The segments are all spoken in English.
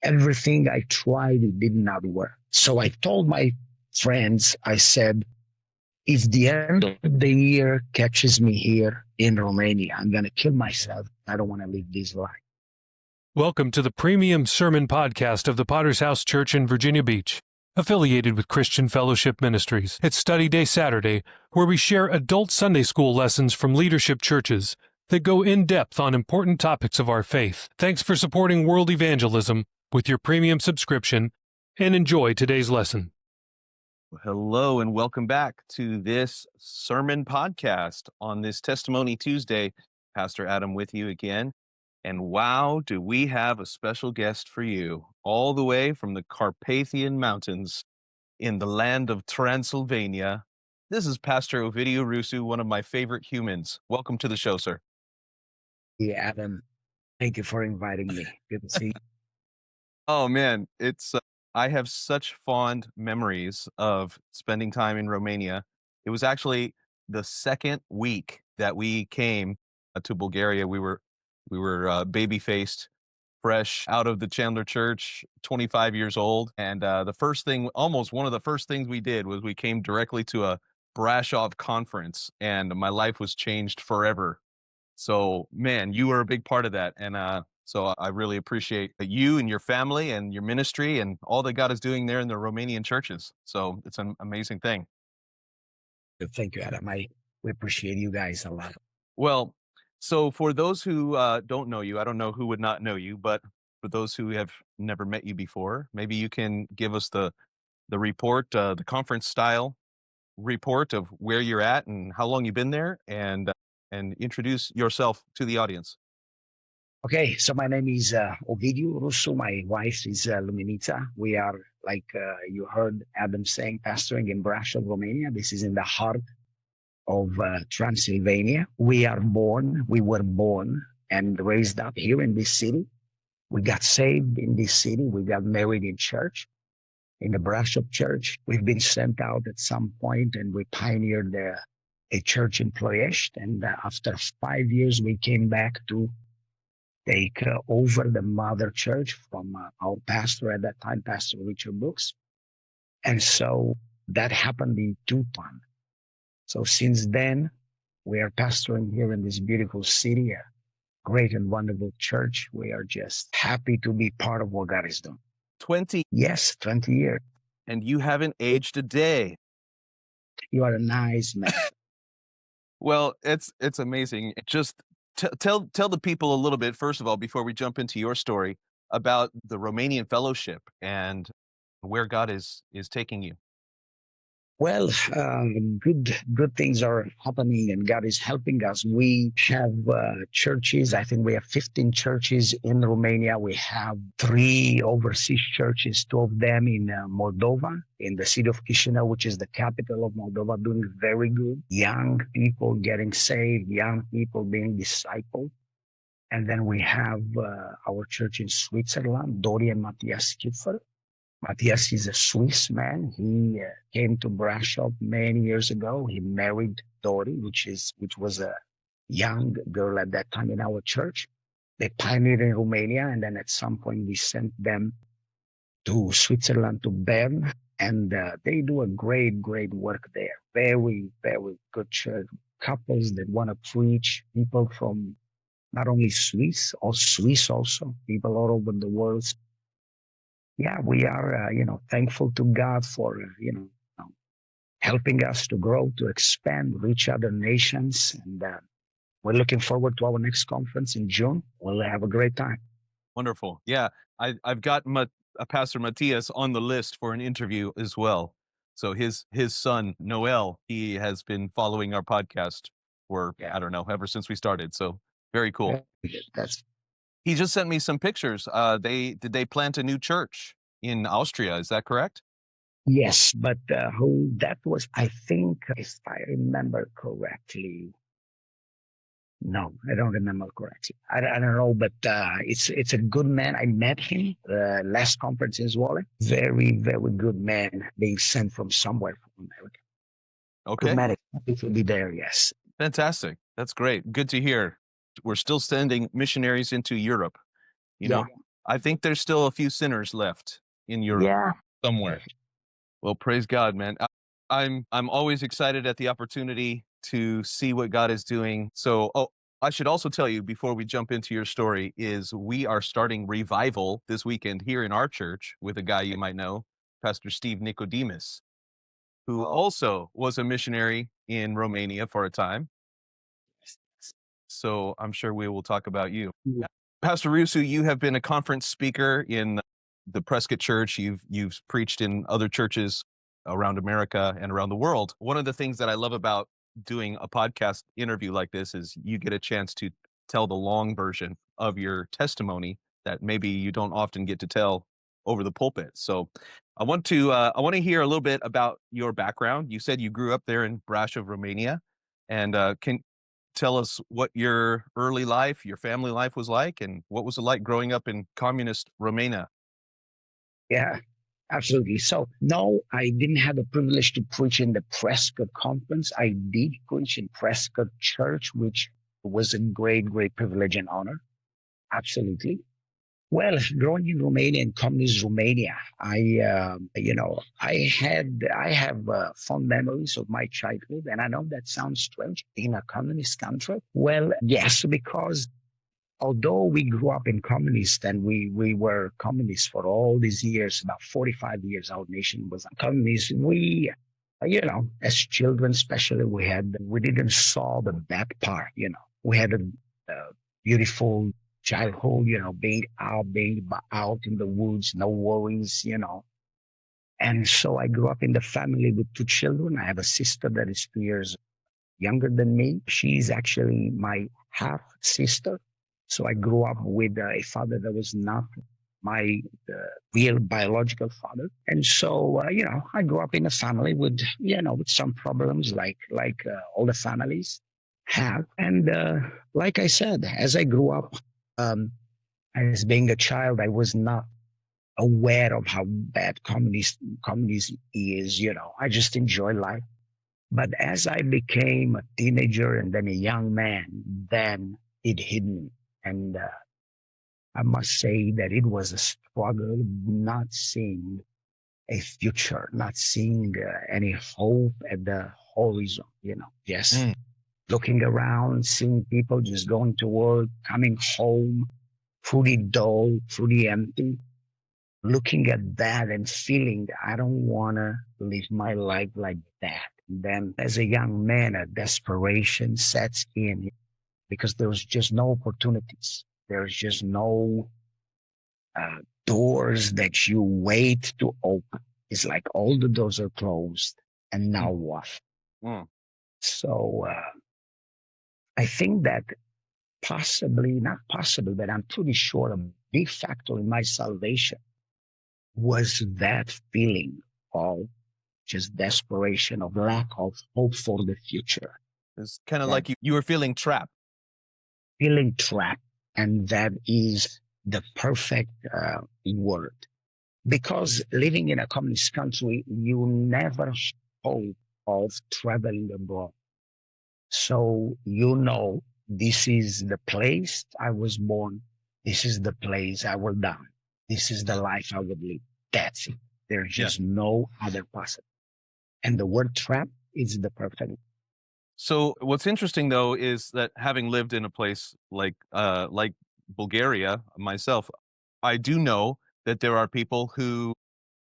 Everything I tried, it did not work. So I told my friends, I said, if the end of the year catches me here in Romania, I'm going to kill myself. I don't want to live this life. Welcome to the premium sermon podcast of the Potter's House Church in Virginia Beach, affiliated with Christian Fellowship Ministries. It's Study Day Saturday, where we share adult Sunday school lessons from leadership churches that go in depth on important topics of our faith. Thanks for supporting world evangelism with your premium subscription, and enjoy today's lesson. Hello and welcome back to this sermon podcast on this Testimony Tuesday. Pastor Adam with you again. And wow, do we have a special guest for you, all the way from the Carpathian Mountains in the land of Transylvania. This is Pastor Ovidiu Rusu, one of my favorite humans. Welcome to the show, sir. Yeah, Adam, thank you for inviting me. Good to see you. Oh man, I have such fond memories of spending time in Romania. It was actually the second week that we came to Bulgaria. We were baby-faced, fresh out of the Chandler Church, 25 years old. And one of the first things we did was we came directly to a Brasov conference, and my life was changed forever. So, man, you were a big part of that. And so I really appreciate you and your family and your ministry and all that God is doing there in the Romanian churches. So it's an amazing thing. Thank you, Adam. We appreciate you guys a lot. Well, so for those who don't know you, I don't know who would not know you, but for those who have never met you before, maybe you can give us the report, the conference style report of where you're at and how long you've been there, and introduce yourself to the audience. Okay, so my name is Ovidiu Rusu. My wife is Luminița. We are, like you heard Adam saying, pastoring in Brasov, Romania. This is in the heart of Transylvania. We were born and raised up here in this city. We got saved in this city. We got married in church, in the Brasov church. We've been sent out at some point, and we pioneered a church in Ploiești. And after 5 years, we came back to take over the mother church from our pastor at that time, Pastor Richard Brooks. And so that happened in 2000. So since then, we are pastoring here in this beautiful city, a great and wonderful church. We are just happy to be part of what God is doing. 20? Yes, 20 years. And you haven't aged a day. You are a nice man. Well, it's amazing. Just tell the people a little bit, first of all, before we jump into your story, about the Romanian fellowship and where God is taking you. Well, good things are happening, and God is helping us. We have churches. I think we have 15 churches in Romania. We have 3 overseas churches, 2 of them in Moldova, in the city of Chisinau, which is the capital of Moldova, doing very good. Young people getting saved, young people being discipled. And then we have our church in Switzerland, Dori and Matthias Kiefer. Matthias is a Swiss man. He came to Brasov many years ago. He married Dori, which was a young girl at that time in our church. They pioneered in Romania, and then at some point we sent them to Switzerland, to Bern, and they do a great work there. Very, very good church. Couples that want to preach, people from not only Swiss also, people all over the world. Yeah, we are, thankful to God for, helping us to grow, to expand, reach other nations. And we're looking forward to our next conference in June. We'll have a great time. Wonderful. Yeah, I've got Pastor Matthias on the list for an interview as well. So his son, Noel, he has been following our podcast for, I don't know, ever since we started. So very cool. He just sent me some pictures. Did they plant a new church in Austria? Is that correct? Yes, but who that was, I think, if I remember correctly. No, I don't remember correctly. I don't know, but it's a good man. I met him last conference as well. Very, very good man, being sent from somewhere from America. Okay. Dramatic. It will be there, yes. Fantastic. That's great. Good to hear. We're still sending missionaries into Europe. You know, I think there's still a few sinners left in Europe Yeah. somewhere. Well, praise God, man. I'm always excited at the opportunity to see what God is doing. So, I should also tell you before we jump into your story is we are starting revival this weekend here in our church with a guy you might know, Pastor Steve Nicodemus, who also was a missionary in Romania for a time. So I'm sure we will talk about you. Yeah. Pastor Rusu, you have been a conference speaker in the Prescott Church. You've preached in other churches around America and around the world. One of the things that I love about doing a podcast interview like this is you get a chance to tell the long version of your testimony that maybe you don't often get to tell over the pulpit. So I want to hear a little bit about your background. You said you grew up there in Brasov, Romania, and can tell us what your early life, your family life was like, and what was it like growing up in communist Romania? Yeah, absolutely. So, no, I didn't have the privilege to preach in the Prescott conference. I did preach in Prescott Church, which was a great, great privilege and honor. Absolutely. Well, growing in Romania, in communist Romania, I have fond memories of my childhood, and I know that sounds strange in a communist country. Well, yes, because although we grew up in communist and we were communists for all these years, about 45 years, our nation was communist. We, as children, especially, we didn't saw the bad part. We had a beautiful childhood, being out in the woods, no worries. And so I grew up in the family with two children. I have a sister that is 2 years younger than me. She's actually my half sister. So I grew up with a father that was not my real biological father. And so, I grew up in a family with some problems like all the families have. And like I said, as I grew up, as being a child, I was not aware of how bad communism is. I just enjoy life. But as I became a teenager and then a young man, then it hit me. And I must say that it was a struggle, not seeing a future, not seeing any hope at the horizon, just looking around, seeing people just going to work, coming home, pretty dull, pretty empty, looking at that and feeling, I don't want to live my life like that. And then as a young man, a desperation sets in because there's just no opportunities. There's just no doors that you wait to open. It's like all the doors are closed and now what? So I think that not possibly, but I'm pretty sure a big factor in my salvation was that feeling of just desperation, of lack of hope for the future. It's kind of like you were feeling trapped. And that is the perfect word. Because living in a communist country, you never hope of traveling abroad. So this is the place I was born. This is the place I will die. This is the life I would live. That's it. There's just no other possible. And the word trap is the perfect. So what's interesting though is that having lived in a place like Bulgaria myself, I do know that there are people who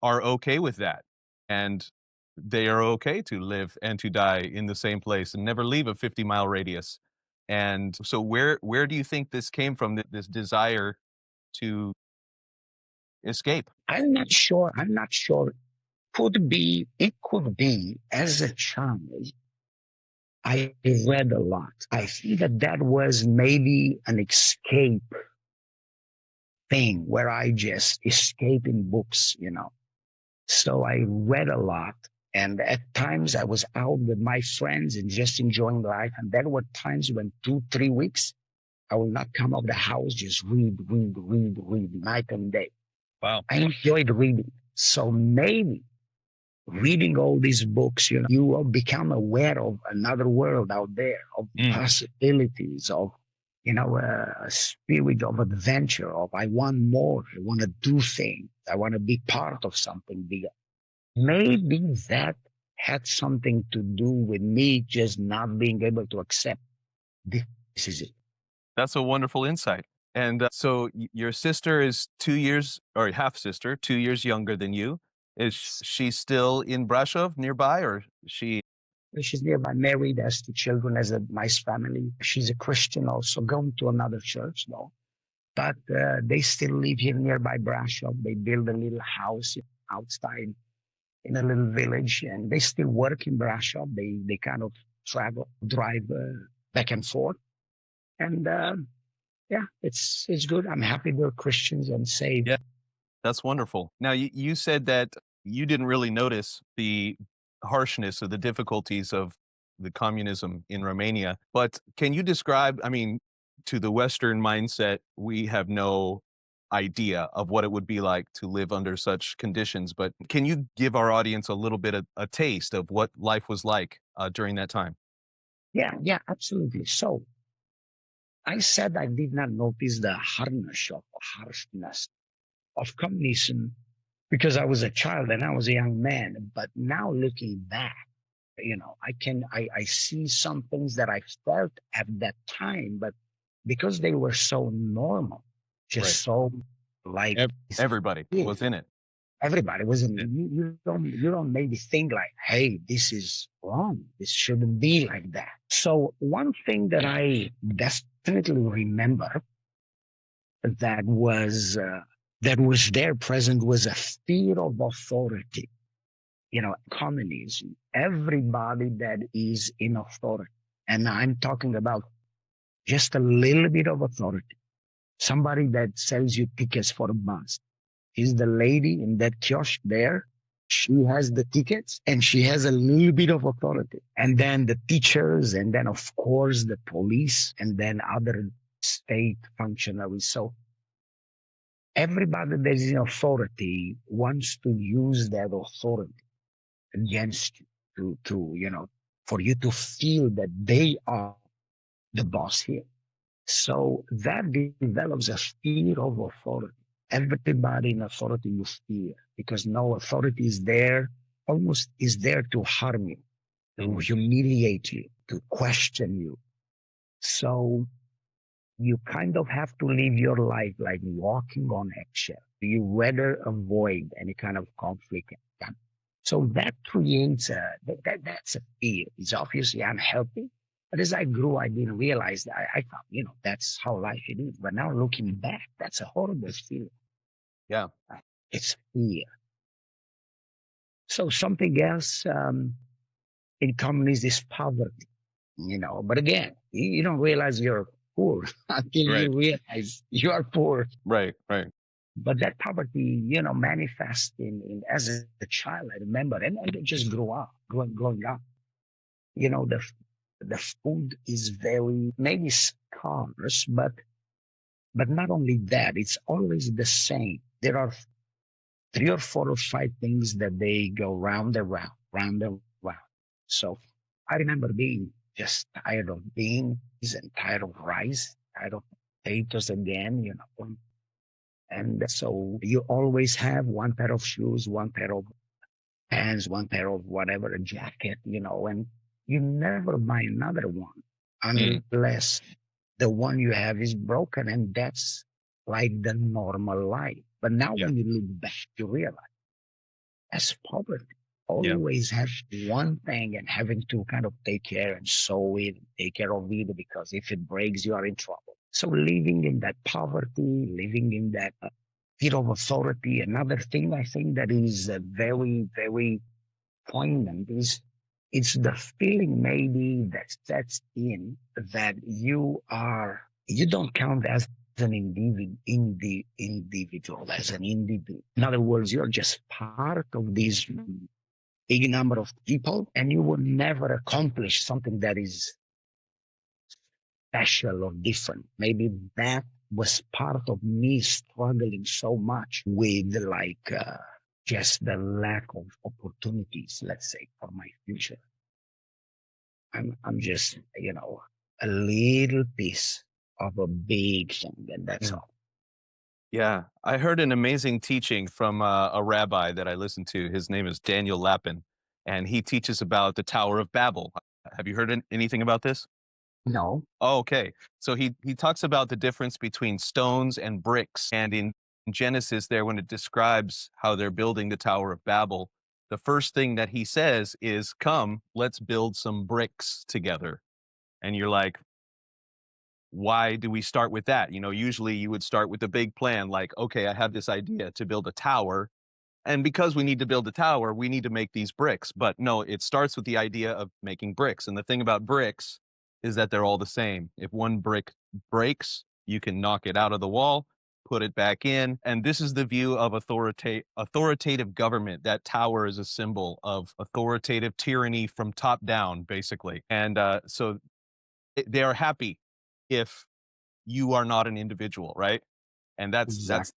are okay with that, and they are okay to live and to die in the same place and never leave a 50-mile radius. And so where do you think this came from, this desire to escape? I'm not sure. It could be as a child. I read a lot. I think that was maybe an escape thing where I just escape in books, So I read a lot. And at times I was out with my friends and just enjoying life. And there were times when 2-3 weeks, I will not come out of the house, just read night and day. Wow. I enjoyed reading. So maybe reading all these books, you will become aware of another world out there, of possibilities, of a spirit of adventure, of I want more, I want to do things, I want to be part of something bigger. Maybe that had something to do with me just not being able to accept this is it. That's a wonderful insight. And so your sister is 2 years, or half sister, 2 years younger than you. Is she still in Brasov nearby, or she? She's nearby, married, has 2 children, has a nice family. She's a Christian also, going to another church though. But they still live here nearby Brasov. They build a little house outside in a little village, and they still work in Brasov. They kind of drive back and forth. And yeah, it's good. I'm happy they're Christians and saved. Yeah, that's wonderful. Now, you said that you didn't really notice the harshness or the difficulties of the communism in Romania, but can you describe, I mean, to the Western mindset, we have no idea of what it would be like to live under such conditions, but can you give our audience a little bit of a taste of what life was like during that time? Yeah, absolutely. So I said I did not notice the harshness of communism because I was a child and I was a young man. But now looking back, I see some things that I felt at that time, but because they were so normal, just Right. so like Everybody was in it. everybody was in. Yeah. You don't maybe think like, hey, this is wrong. This shouldn't be like that. So one thing that I definitely remember that was there present was a fear of authority. Communism. Everybody that is in authority, and I'm talking about just a little bit of authority. Somebody that sells you tickets for a bus. Is the lady in that kiosk there. She has the tickets and she has a little bit of authority. And then the teachers, and then of course the police, and then other state functionaries. So everybody that is in authority wants to use that authority against you for you to feel that they are the boss here. So that develops a fear of authority. Everybody in authority you fear because no authority is there, almost is there to harm you, to humiliate you, to question you. So you kind of have to live your life like walking on eggshell. You rather avoid any kind of conflict. So that creates that's a fear. It's obviously unhealthy. But as I grew, I didn't realize that. I thought, that's how life it is. But now looking back, that's a horrible feeling. Yeah. It's fear. So something else in communism is poverty, But again, you don't realize you're poor until Right. you realize you are poor. Right. But that poverty, manifests in as a child, I remember, and I just growing up. The food is very maybe scarce, but not only that, it's always the same. There are 3 or 4 or 5 things that they go round and round, round and round. So I remember being just tired of beans and tired of rice, tired of potatoes again, And so you always have one pair of shoes, one pair of pants, one pair of whatever, a jacket, and you never buy another one unless the one you have is broken. And that's like the normal life. But now when you look back, you realize that's poverty. Always have one thing and having to kind of take care and sew it, take care of it, because if it breaks, you are in trouble. So living in that poverty, living in that fear of authority. Another thing I think that is very, very poignant is it's the feeling maybe that sets in that you don't count as an individual, as an individual. In other words, you're just part of this big number of people, and you will never accomplish something that is special or different. Maybe that was part of me struggling so much with just the lack of opportunities, let's say, for my future. I'm just, a little piece of a big thing, and that's all. Yeah, I heard an amazing teaching from a rabbi that I listened to. His name is Daniel Lapin, and he teaches about the Tower of Babel. Have you heard anything about this? No. Oh, okay. So he talks about the difference between stones and bricks. And in Genesis there, when it describes how they're building the Tower of Babel, the first thing that he says is, "Come, let's build some bricks together." And you're like, why do we start with that? Usually you would start with the big plan, like, okay, I have this idea to build a tower. And because we need to build a tower, we need to make these bricks. But no, it starts with the idea of making bricks. And the thing about bricks is that they're all the same. If one brick breaks, you can knock it out of the wall, put it back in. And this is the view of authoritative government. That tower is a symbol of authoritative tyranny from top down, basically. And so they are happy if you are not an individual, right? And that's Exactly.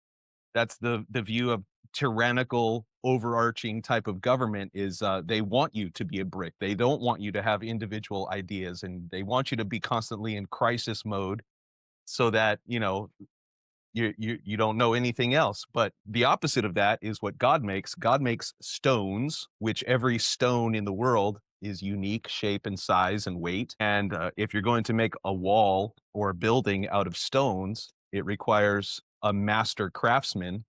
that's the view of tyrannical overarching type of government is they want you to be a brick. They don't want you to have individual ideas, and they want you to be constantly in crisis mode so that you don't know anything else. But the opposite of that is what God makes. God makes stones, which every stone in the world is unique shape and size and weight. And if you're going to make a wall or a building out of stones, it requires a master craftsman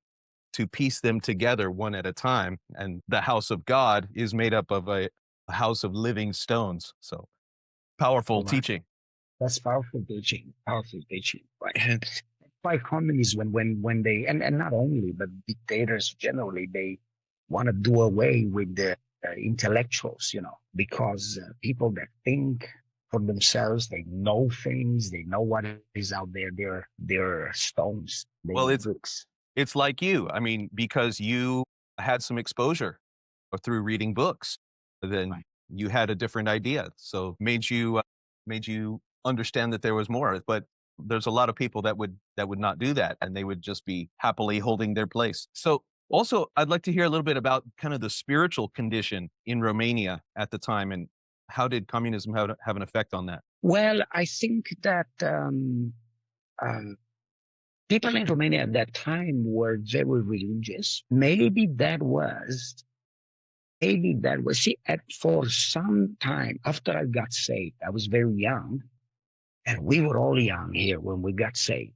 to piece them together one at a time. And the house of God is made up of a house of living stones. So powerful Right. teaching. That's powerful teaching. Powerful teaching. Right. And by communism, when they and not only, but dictators generally, they want to do away with the intellectuals, because people that think for themselves, they know things, they know what is out there. They're stones. Well, They're bricks. it's like you. I mean, because you had some exposure or through reading books, then Right. you had a different idea. So made you understand that there was more. But there's a lot of people that would not do that, and they would just be happily holding their place. So also, I'd like to hear a little bit about kind of the spiritual condition in Romania at the time, and how did communism have an effect on that? Well, I think that uh, people in Romania at that time were very religious. See, for some time after I got saved, I was very young, and we were all young here when we got saved.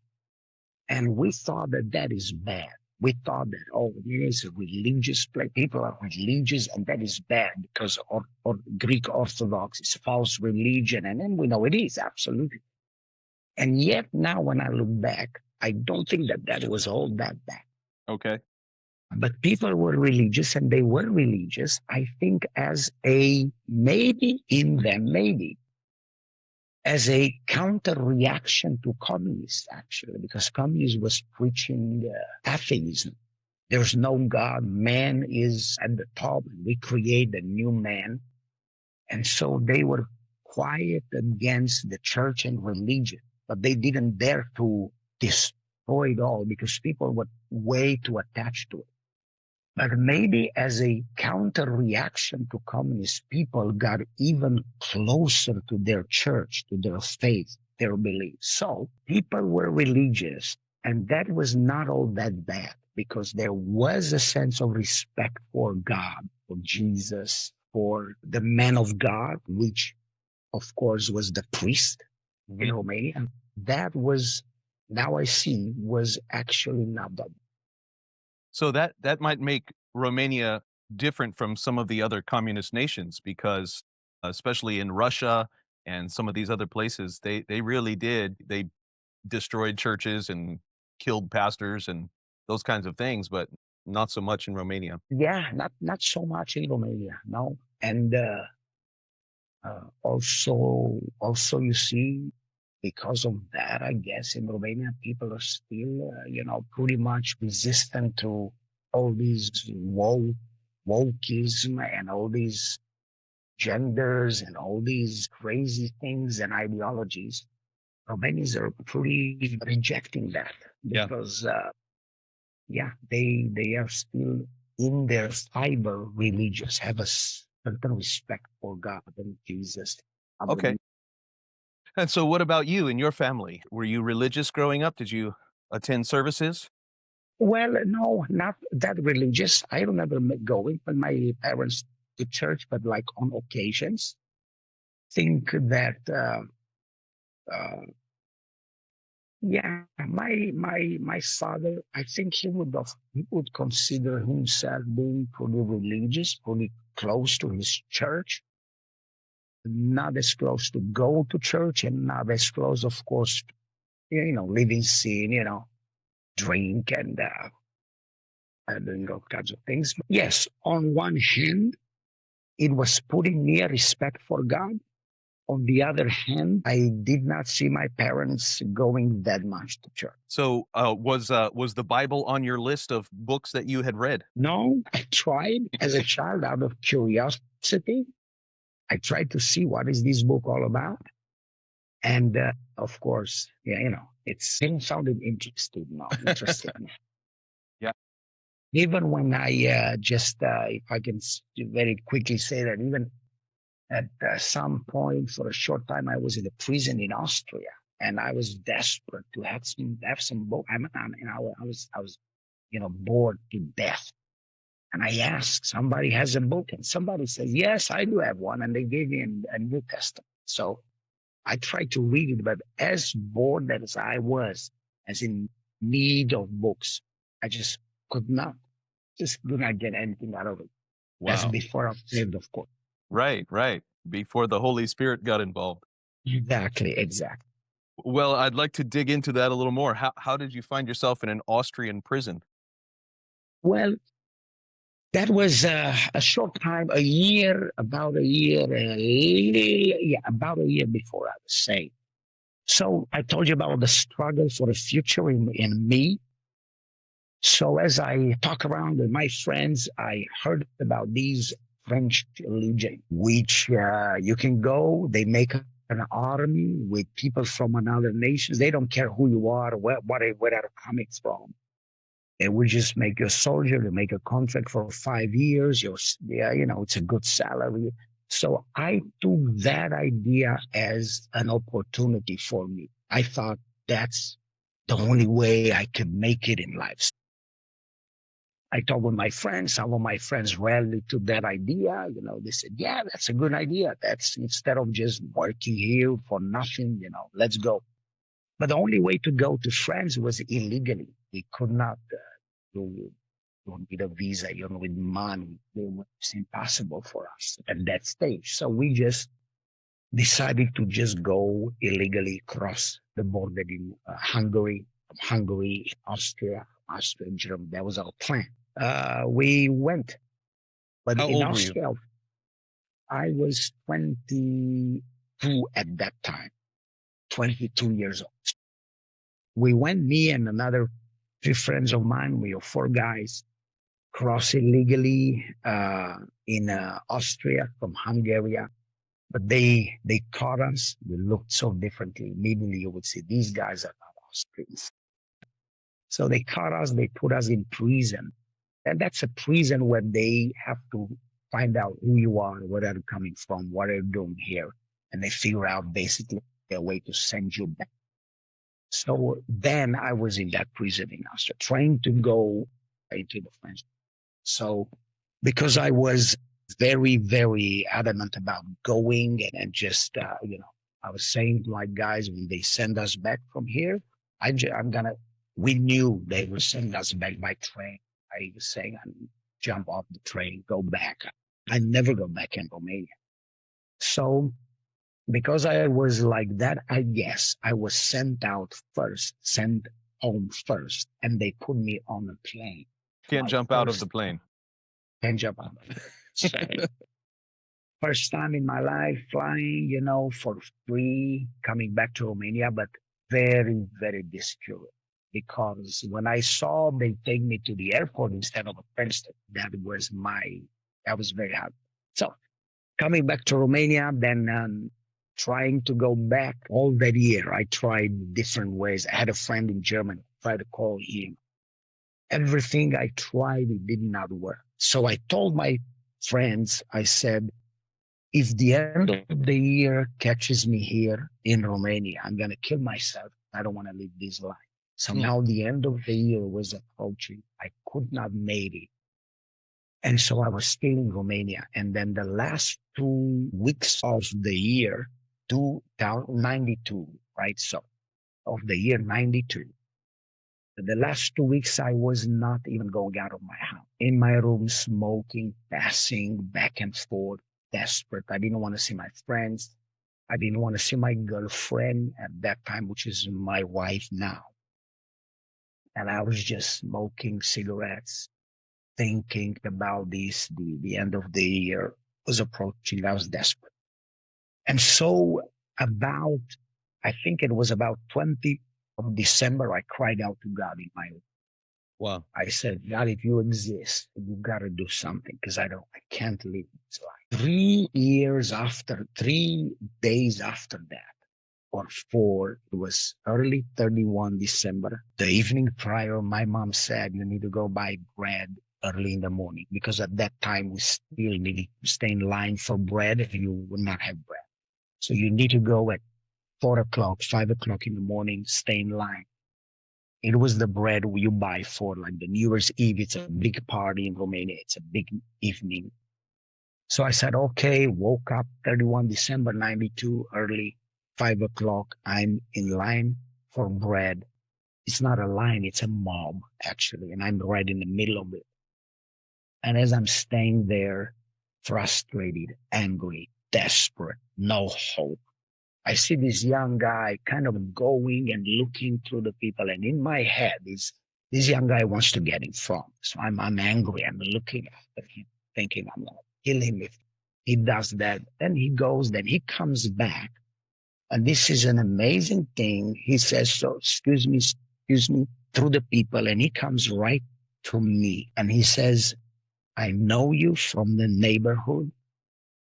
And we thought that is bad. We thought that, oh, it is a religious place. People are religious, and that is bad because or Greek Orthodox is false religion. And then we know it is, absolutely. And yet now when I look back, I don't think that was all that bad. Okay. But people were religious, and they were religious, I think, as a maybe as a counter reaction to communists, actually, because communism was preaching atheism. There's no God. Man is at the top, and we create a new man. And so they were quiet against the church and religion, but they didn't dare to destroy it all because people were way too attached to it. But maybe as a counter reaction to communist, people got even closer to their church, to their faith, their beliefs. So people were religious, and that was not all that bad because there was a sense of respect for God, for Jesus, for the man of God, which of course was the priest in Romania. That was, now I see, was actually not that. So that might make Romania different from some of the other communist nations because, especially in Russia and some of these other places, they destroyed churches and killed pastors and those kinds of things, but not so much in Romania. Yeah, not so much in Romania, no. And also you see, because of that, I guess in Romania people are still, pretty much resistant to all these wokeism and all these genders and all these crazy things and ideologies. Romanians are pretty rejecting that Yeah. because, they are still in their fiber religious, have a certain respect for God and Jesus. Okay. And so what about you and your family? Were you religious growing up? Did you attend services? Well, no, not that religious. I remember going with my parents to church, but like on occasions. Think that, uh, yeah, my father, I think he would consider himself being pretty religious, pretty close to his church, not as close to go to church, and not as close, of course, living sin, drink and doing all kinds of things. But yes, on one hand, it was putting me a respect for God. On the other hand, I did not see my parents going that much to church. So was the Bible on your list of books that you had read? No, I tried as a child out of curiosity. I tried to see what is this book all about. And of course, yeah, it sounded interesting. No, interesting. Yeah. Even when I if I can very quickly say that, even at some point for a short time, I was in a prison in Austria, and I was desperate to have some book. I was bored to death, and I asked somebody has a book, and somebody says yes, I do have one, and they gave me a New Testament. So I tried to read it, but as bored as I was, as in need of books, I just could not get anything out of it. That's Wow. before I was saved, of course. Right. Before the Holy Spirit got involved. Exactly. Well, I'd like to dig into that a little more. How did you find yourself in an Austrian prison? Well, that was a short time, about a year, about a year before I was saved. So I told you about the struggle for the future in me. So as I talk around with my friends, I heard about these French legion, which you can go. They make an army with people from another nations. They don't care who you are, where they're coming from. They will just make you a soldier. They make a contract for 5 years. It's a good salary. So I took that idea as an opportunity for me. I thought that's the only way I could make it in life. I talked with my friends. Some of my friends rallied to that idea. They said, yeah, that's a good idea. That's instead of just working here for nothing, let's go. But the only way to go to France was illegally. We could not do need a visa, with money. It was impossible for us at that stage. So we just decided to just go illegally across the border in Hungary, Austria, Germany. That was our plan. We went, but How in old were you? Austria, I was 22 at that time, 22 years old. We went, me and another 3 friends of mine, we were 4 guys, cross illegally in Austria from Hungary. But they caught us. We looked so differently. Immediately you would see these guys are not Austrians. So they caught us, they put us in prison. And that's a prison where they have to find out who you are, where are you coming from, what are you doing here. And they figure out basically a way to send you back. So then I was in that prison in Austria, trying to go into the French. So because I was very, very adamant about going and just, I was saying to my guys, when they send us back from here, we knew they would send us back by train. I was saying, jump off the train, go back. I never go back in Romania. So because I was like that, I guess I was sent home first, and they put me on a plane. Can't My jump out of first- the plane. Can't jump out of it. So, first time in my life flying, for free, coming back to Romania, but very, very discouraged. Because when I saw they take me to the airport instead of a French, that was very hard. So coming back to Romania, then trying to go back all that year, I tried different ways. I had a friend in Germany, tried to call him. Everything I tried, it did not work. So I told my friends, I said, if the end of the year catches me here in Romania, I'm going to kill myself. I don't want to live this life. So now the end of the year was approaching. I could not make it. And so I was still in Romania. And then the last 2 weeks of the year, 92, right? So of the year 92, the last 2 weeks, I was not even going out of my house. In my room, smoking, passing back and forth, desperate. I didn't want to see my friends. I didn't want to see my girlfriend at that time, which is my wife now. And I was just smoking cigarettes, thinking about this. The end of the year was approaching. I was desperate. And so I think it was about 20 of December, I cried out to God in my room. Wow. I said, God, if you exist, you got to do something because I can't live this life. 3 days after that, or 4, it was early 31 December. The evening prior, my mom said, you need to go buy bread early in the morning because at that time we still needed to stay in line for bread if you would not have bread. So you need to go at 4 o'clock, 5 o'clock in the morning, stay in line. It was the bread you buy for like the New Year's Eve. It's a big party in Romania. It's a big evening. So I said, okay, woke up 31 December 92, early 5 o'clock. I'm in line for bread. It's not a line, it's a mob actually. And I'm right in the middle of it. And as I'm staying there, frustrated, angry, desperate, no hope, I see this young guy kind of going and looking through the people. And in my head, this young guy wants to get in front. So I'm angry. I'm looking at him, thinking I'm going to kill him if he does that. Then he goes, then he comes back. And this is an amazing thing. He says, so excuse me, through the people. And he comes right to me. And he says, I know you from the neighborhood.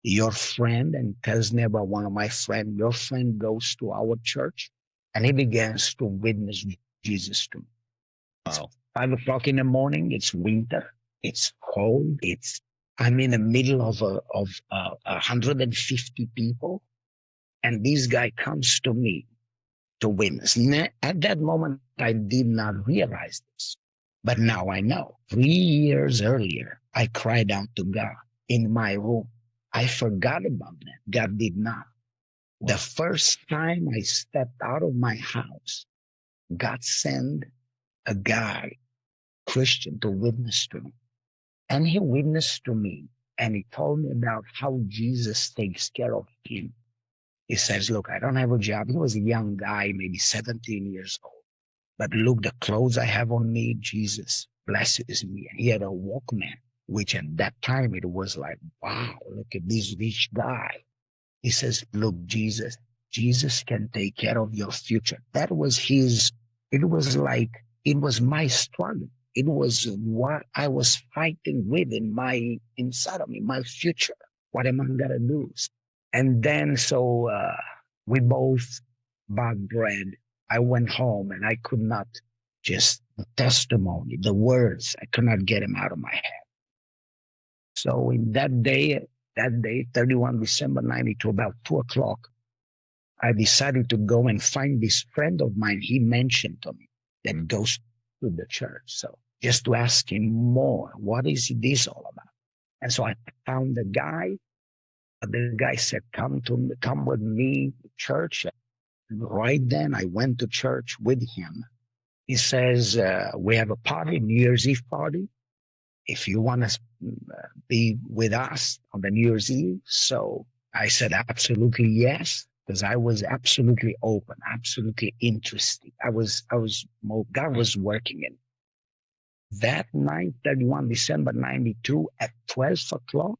Your friend, and tells me about one of my friends. Your friend goes to our church and he begins to witness Jesus to me. Wow. 5 o'clock in the morning. It's winter. It's cold. I'm in the middle of 150 people. And this guy comes to me to witness. At that moment, I did not realize this, but now I know. 3 years earlier, I cried out to God in my room. I forgot about that. God did not. The first time I stepped out of my house, God sent a guy, Christian, to witness to me. And he witnessed to me and he told me about how Jesus takes care of him. He says, look, I don't have a job. He was a young guy, maybe 17 years old. But look, the clothes I have on me, Jesus blesses me. And he had a Walkman, which at that time it was like, wow, look at this rich guy. He says, look, Jesus can take care of your future. That was it was my struggle. It was what I was fighting with inside of me, my future. What am I going to do? And then so we both bought bread. I went home and I could not just the testimony, the words, I could not get them out of my head. So in that day, 31 December 92, about 2 o'clock, I decided to go and find this friend of mine. He mentioned to me that goes to the church. So just to ask him more, what is this all about? And so I found the guy. The guy said, come with me to church. Right then I went to church with him. He says, we have a party, New Year's Eve party. If you want to be with us on the New Year's Eve. So I said, absolutely yes, because I was absolutely open, absolutely interested. God was working in. That night, 31 December 92 at 12 o'clock,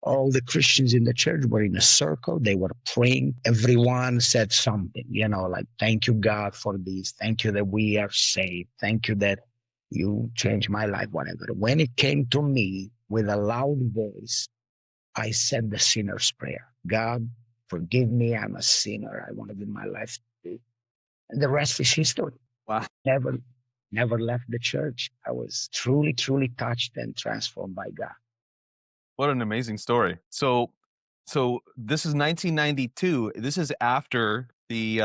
all the Christians in the church were in a circle. They were praying. Everyone said something, like, thank you, God, for this. Thank you that we are saved. Thank you that you changed my life, whatever. When it came to me with a loud voice, I said the sinner's prayer. God, forgive me. I'm a sinner. I want to give my life to you. And the rest is history. Wow. Never left the church. I was truly, truly touched and transformed by God. What an amazing story. So this is 1992. This is after the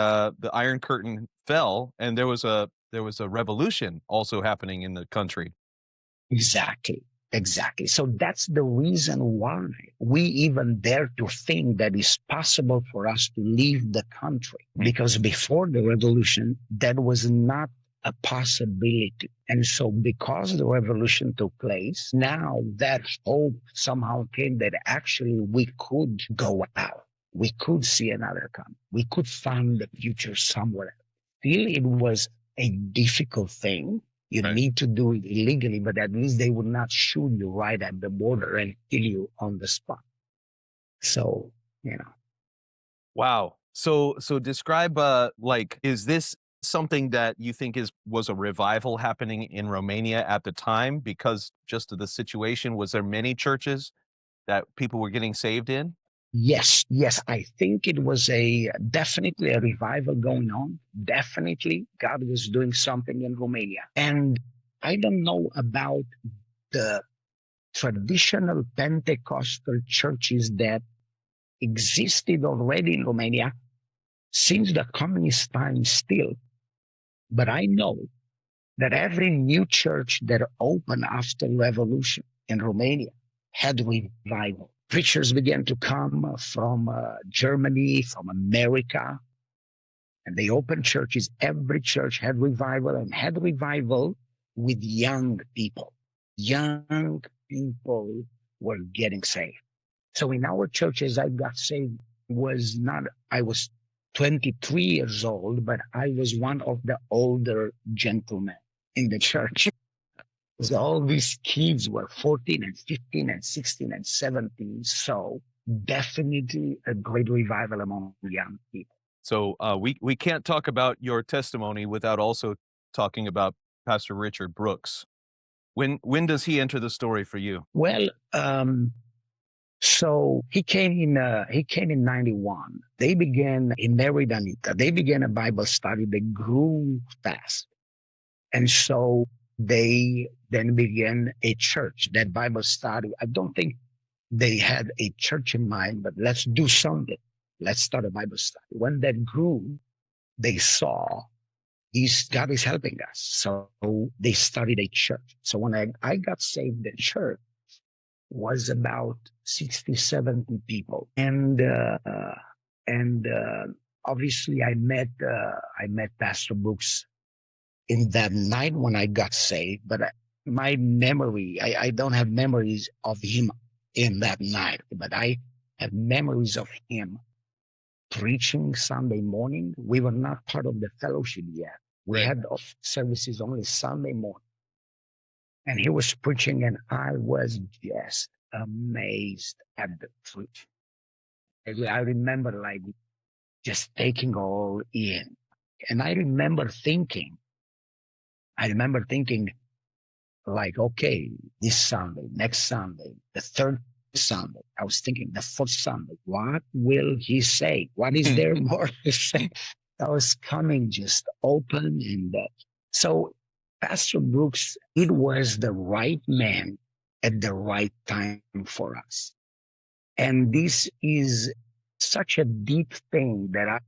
Iron Curtain fell, and there was a revolution also happening in the country. Exactly. Exactly. So that's the reason why we even dare to think that it's possible for us to leave the country. Because before the revolution, that was not a possibility. And so because the revolution took place, now that hope somehow came that actually we could go out. We could see another country. We could find the future somewhere. Still, it was a difficult thing. You Right. need to do it illegally, but at least they would not shoot you right at the border and kill you on the spot. So, Wow. So describe like, is this something that you think was a revival happening in Romania at the time because just of the situation? Was there many churches that people were getting saved in? yes, I think it was definitely a revival going on. Definitely God was doing something in Romania. And I don't know about the traditional Pentecostal churches that existed already in Romania since the communist times still. But I know that every new church that opened after revolution in Romania had revival. Preachers began to come from Germany, from America, and they opened churches. Every church had revival and had revival with young people. Young people were getting saved. So in our churches, I got saved I was 23 years old, but I was one of the older gentlemen in the church. So all these kids were 14 and 15 and 16 and 17. So definitely a great revival among young people. So we can't talk about your testimony without also talking about Pastor Richard Brooks. When does he enter the story for you? Well, so he came in 91. He married Anita. They began a Bible study. They grew fast. And so they then began a church, that Bible study. I don't think they had a church in mind, but let's do something. Let's start a Bible study. When that grew, they saw God is helping us. So they started a church. So when I got saved, the church was about 60, 70 people. And obviously I met Pastor Brooks in that night when I got saved, but my memory, I don't have memories of him in that night, but I have memories of him preaching Sunday morning. We were not part of the fellowship yet. We had services only Sunday morning. And he was preaching, and I was just amazed at the preaching. I remember like just taking all in. And I remember thinking like, okay, this Sunday, next Sunday, the third Sunday, I was thinking the fourth Sunday, what will he say? What is there more to say? I was coming just open. And so Pastor Brooks, it was the right man at the right time for us. And this is such a deep thing that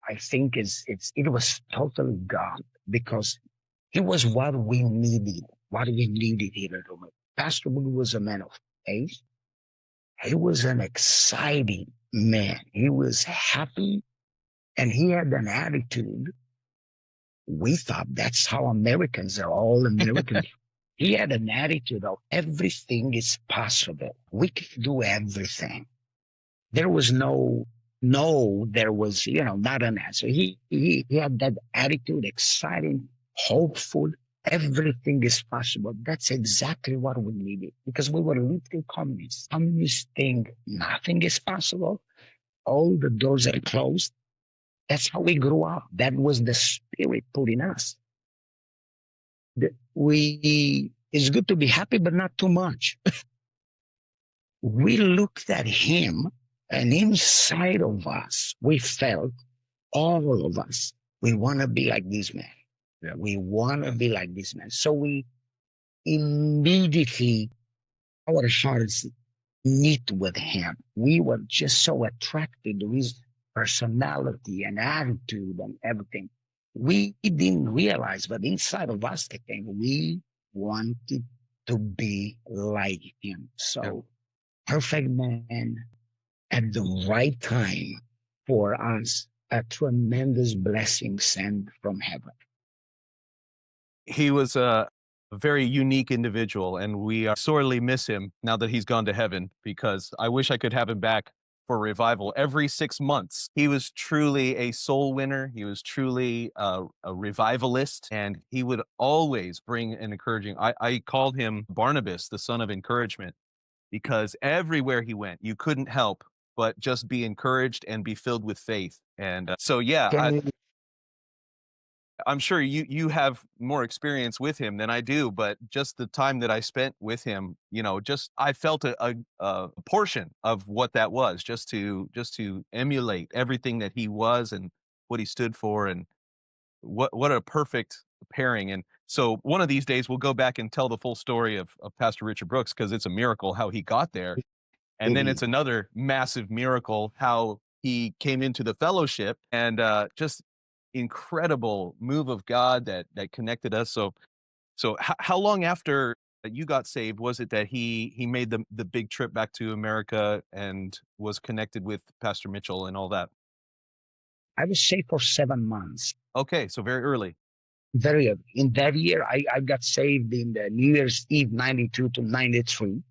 I think it was totally God, because he was what we needed here at Romania. Pastor Brooks was a man of faith. He was an exciting man. He was happy, and he had an attitude. We thought that's how Americans are, all Americans. He had an attitude of everything is possible. We can do everything. There was there was, not an answer. He had that attitude, exciting, hopeful. Everything is possible. That's exactly what we needed, because we were little communists. Communists think nothing is possible. All the doors are closed. That's how we grew up. That was the spirit put in us. It's good to be happy, but not too much. We looked at him, and inside of us, we felt, all of us, we want to be like this man. Yeah. We want to be like this man. So we immediately, our hearts meet with him. We were just so attracted to his personality and attitude and everything. We didn't realize, but inside of us, I think we wanted to be like him. So, perfect man at the right time for us, a tremendous blessing sent from heaven. He was a very unique individual, and we sorely miss him now that he's gone to heaven, because I wish I could have him back for revival every 6 months. He was truly a soul winner. He was truly a revivalist, and he would always bring an encouraging. I called him Barnabas, the son of encouragement, because everywhere he went, you couldn't help but just be encouraged and be filled with faith. And so, yeah, Can you I'm sure you have more experience with him than I do, but just the time that I spent with him, just I felt a portion of what that was, just to emulate everything that he was and what he stood for, and what a perfect pairing. And so one of these days we'll go back and tell the full story of Pastor Richard Brooks, because it's a miracle how he got there. And then it's another massive miracle how he came into the fellowship, and just incredible move of God that connected us. So how long after you got saved was it that he made the big trip back to America and was connected with Pastor Mitchell and all that? I was saved for 7 months. Okay, so very early. Very early. In that year, I got saved in the New Year's Eve, 92 to 93.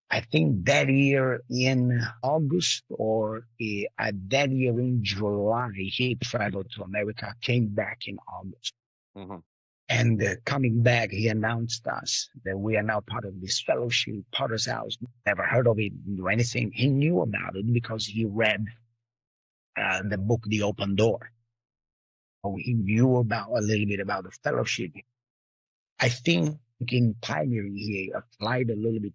I think that year in August or that year in July, he traveled to America, came back in August. Mhm. And coming back, he announced us that we are now part of this fellowship, Potter's House. Never heard of it or anything. He knew about it because he read the book, The Open Door. So he knew about a little bit about the fellowship. I think in pioneering, he applied a little bit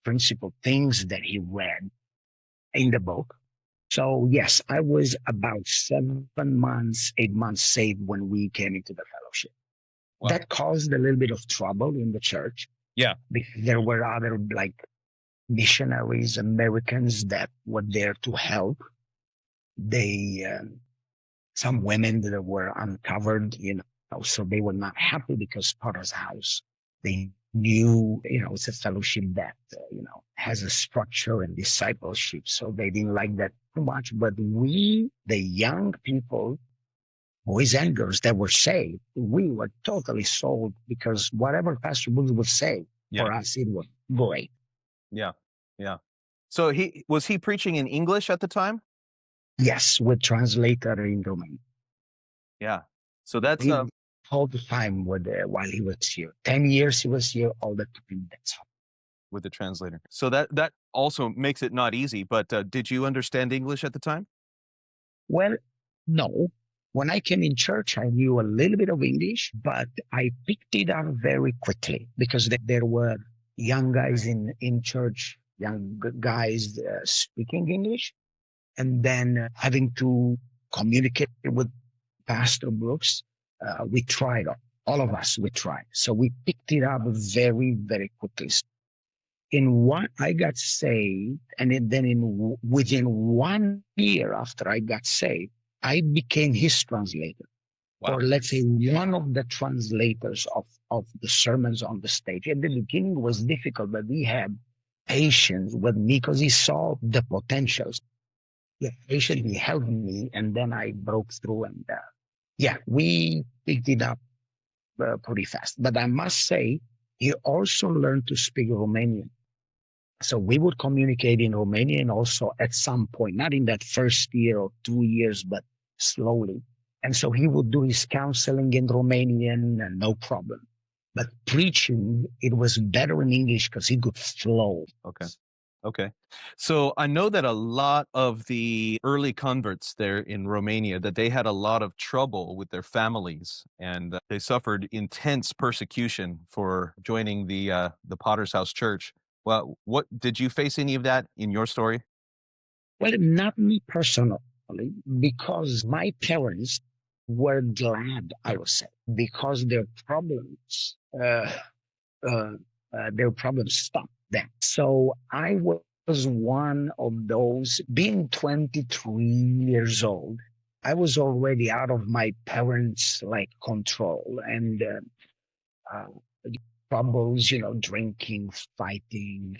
principal things that he read in the book. So yes, I was about 7 months, 8 months saved when we came into the fellowship. Wow. That caused a little bit of trouble in the church. Yeah. Because there were other missionaries, Americans that were there to help. They, some women that were uncovered, so they were not happy because Potter's House, they knew, it's a fellowship that, has a structure and discipleship. So they didn't like that too much. But we, the young people, boys and girls that were saved, we were totally sold because whatever Pastor Rusu would say, for us, it was great. Yeah. So was he preaching in English at the time? Yes, with translator in Romanian. Yeah. So that's He all the time while he was here. 10 years he was here, all the time. That's how. with the translator. So that also makes it not easy. But did you understand English at the time? Well, no. When I came in church, I knew a little bit of English, but I picked it up very quickly because there were young guys in church, young guys speaking English, and then having to communicate with Pastor Brooks. We tried, all of us, we tried. So we picked it up very, very quickly. I got saved, and then within 1 year after I got saved, I became his translator. Wow. Or let's say one of the translators of the sermons on the stage. At the beginning it was difficult, but he had patience with me because he saw the potentials. He patiently helped me, and then I broke through, and we picked it up pretty fast. But I must say, he also learned to speak Romanian. So we would communicate in Romanian also at some point, not in that first year or 2 years, but slowly. And so he would do his counseling in Romanian and no problem. But preaching, it was better in English because he could flow. Okay. So I know that a lot of the early converts there in Romania, that they had a lot of trouble with their families, and they suffered intense persecution for joining the Potter's House Church. Well, what did you face any of that in your story? Well, not me personally, because my parents were glad, I would say, because their problems stopped them. So I was was one of those, being 23 years old, I was already out of my parents' control and uh, troubles, drinking, fighting,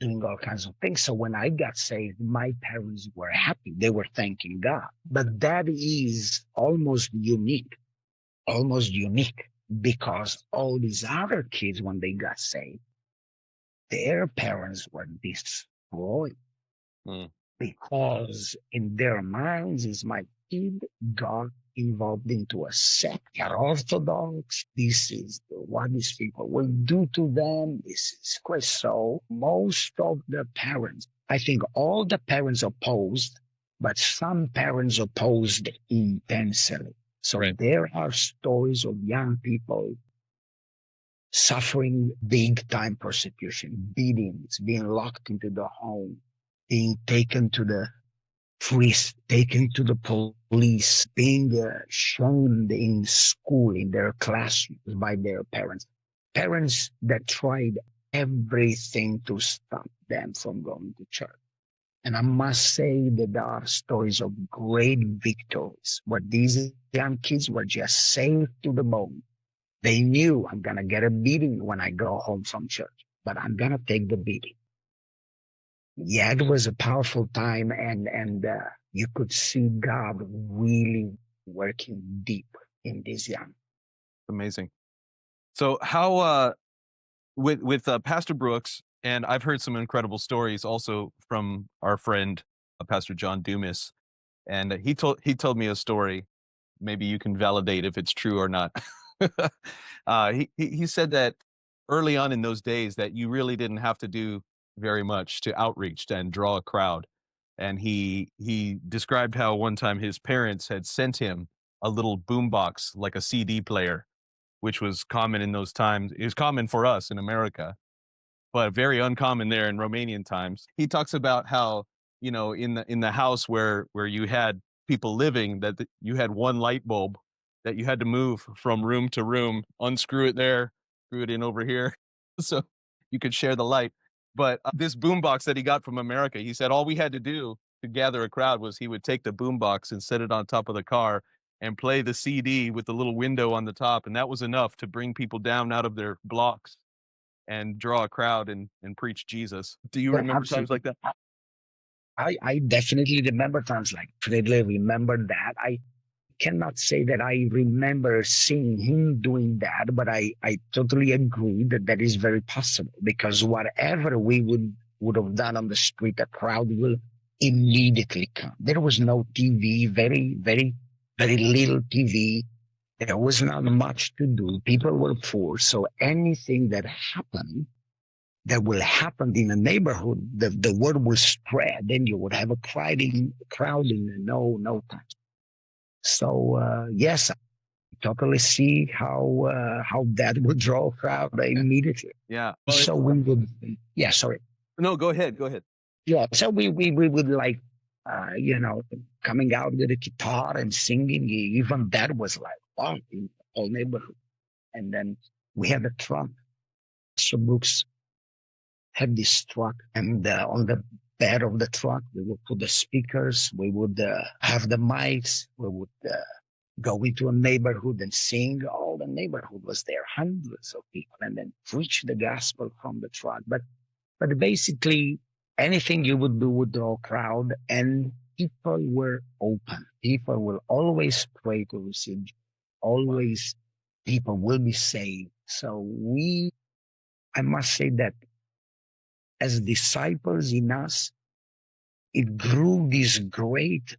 doing all kinds of things. So when I got saved, my parents were happy. They were thanking God. But that is almost unique because all these other kids, when they got saved, their parents were destroyed Mm. because in their minds is my kid got involved into a sect. They're Orthodox. This is what these people will do to them. This is crazy. So most of the parents, I think all the parents opposed, but some parents opposed intensely. So Right. there are stories of young people suffering big time persecution, beatings, being locked into the home, being taken to the priest, taken to the police, being shunned in school, in their classrooms by their parents. Parents that tried everything to stop them from going to church. And I must say that there are stories of great victories where these young kids were just saved to the bone. They knew I'm going to get a beating when I go home from church, but I'm going to take the beating. Yeah, it was a powerful time, and you could see God really working deep in these young. Amazing. So how with Pastor Brooks, and I've heard some incredible stories also from our friend Pastor John Dumas, and he told me a story. Maybe you can validate if it's true or not. He said that early on in those days that you really didn't have to do very much to outreach and draw a crowd. And he described how one time his parents had sent him a little boombox, like a CD player, which was common in those times. It was common for us in America, but very uncommon there in Romanian times. He talks about how, in the house where you had people living, that you had one light bulb that you had to move from room to room, unscrew it there, screw it in over here, so you could share the light. But this boombox that he got from America, he said all we had to do to gather a crowd was he would take the boombox and set it on top of the car and play the CD with the little window on the top, and that was enough to bring people down out of their blocks and draw a crowd and preach Jesus. Do you Yeah, remember times like absolutely. that? I definitely remember times like Fredley remember that. I cannot say that I remember seeing him doing that, but I totally agree that that is very possible because whatever we would have done on the street, a crowd will immediately come. There was no TV, very, very, very little TV. There was not much to do. People were poor. So anything that will happen in a neighborhood, the word will spread. Then you would have a crowd in no time. So yes, I totally see how that would draw a crowd immediately. Yeah. So we would, yeah, sorry, No, go ahead. Go ahead. yeah. So we would coming out with a guitar and singing. Even that was like wow in the whole neighborhood. And then we had a truck. So Brooks had this truck, and on the bed of the truck we would put the speakers. We would have the mics. We would go into a neighborhood and sing. All the neighborhood was there, hundreds of people, and then preach the gospel from the truck. But basically, anything you would do would draw a crowd, and people were open. People will always pray to receive. Always, people will be saved. So I must say that as disciples in us, it grew this great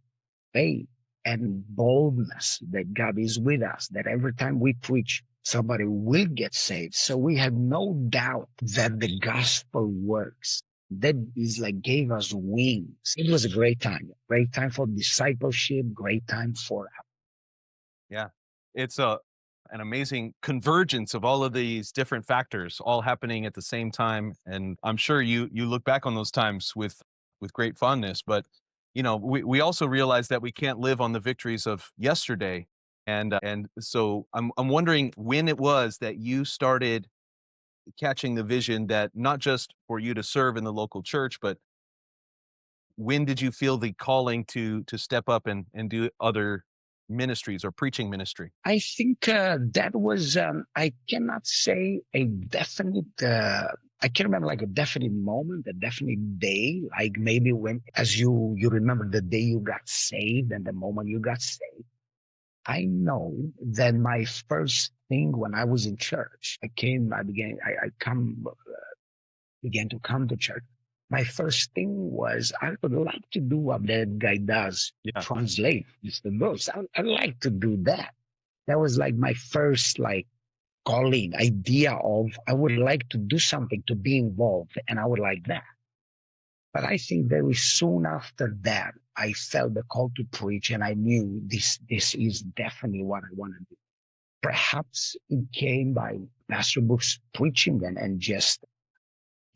faith and boldness that God is with us, that every time we preach, somebody will get saved. So we had no doubt that the gospel works. That is like gave us wings. It was a great time for discipleship, great time for. Yeah. It's an amazing convergence of all of these different factors all happening at the same time. And I'm sure you look back on those times with great fondness, but we also realize that we can't live on the victories of yesterday. And so I'm wondering when it was that you started catching the vision that not just for you to serve in the local church, but when did you feel the calling to step up and do other ministries or preaching ministry? I think that was, I cannot say a definite, I can't remember like a definite moment, a definite day, like maybe when, as you remember the day you got saved and the moment you got saved. I know that my first thing when I was in church, began to come to church. My first thing was I would like to do what that guy does, Yeah. translate the books. I'd like to do that. That was like my first calling idea of I would like to do something, to be involved, and I would like that. But I think very soon after that, I felt the call to preach, and I knew this is definitely what I want to do. Perhaps it came by Pastor Book's preaching and just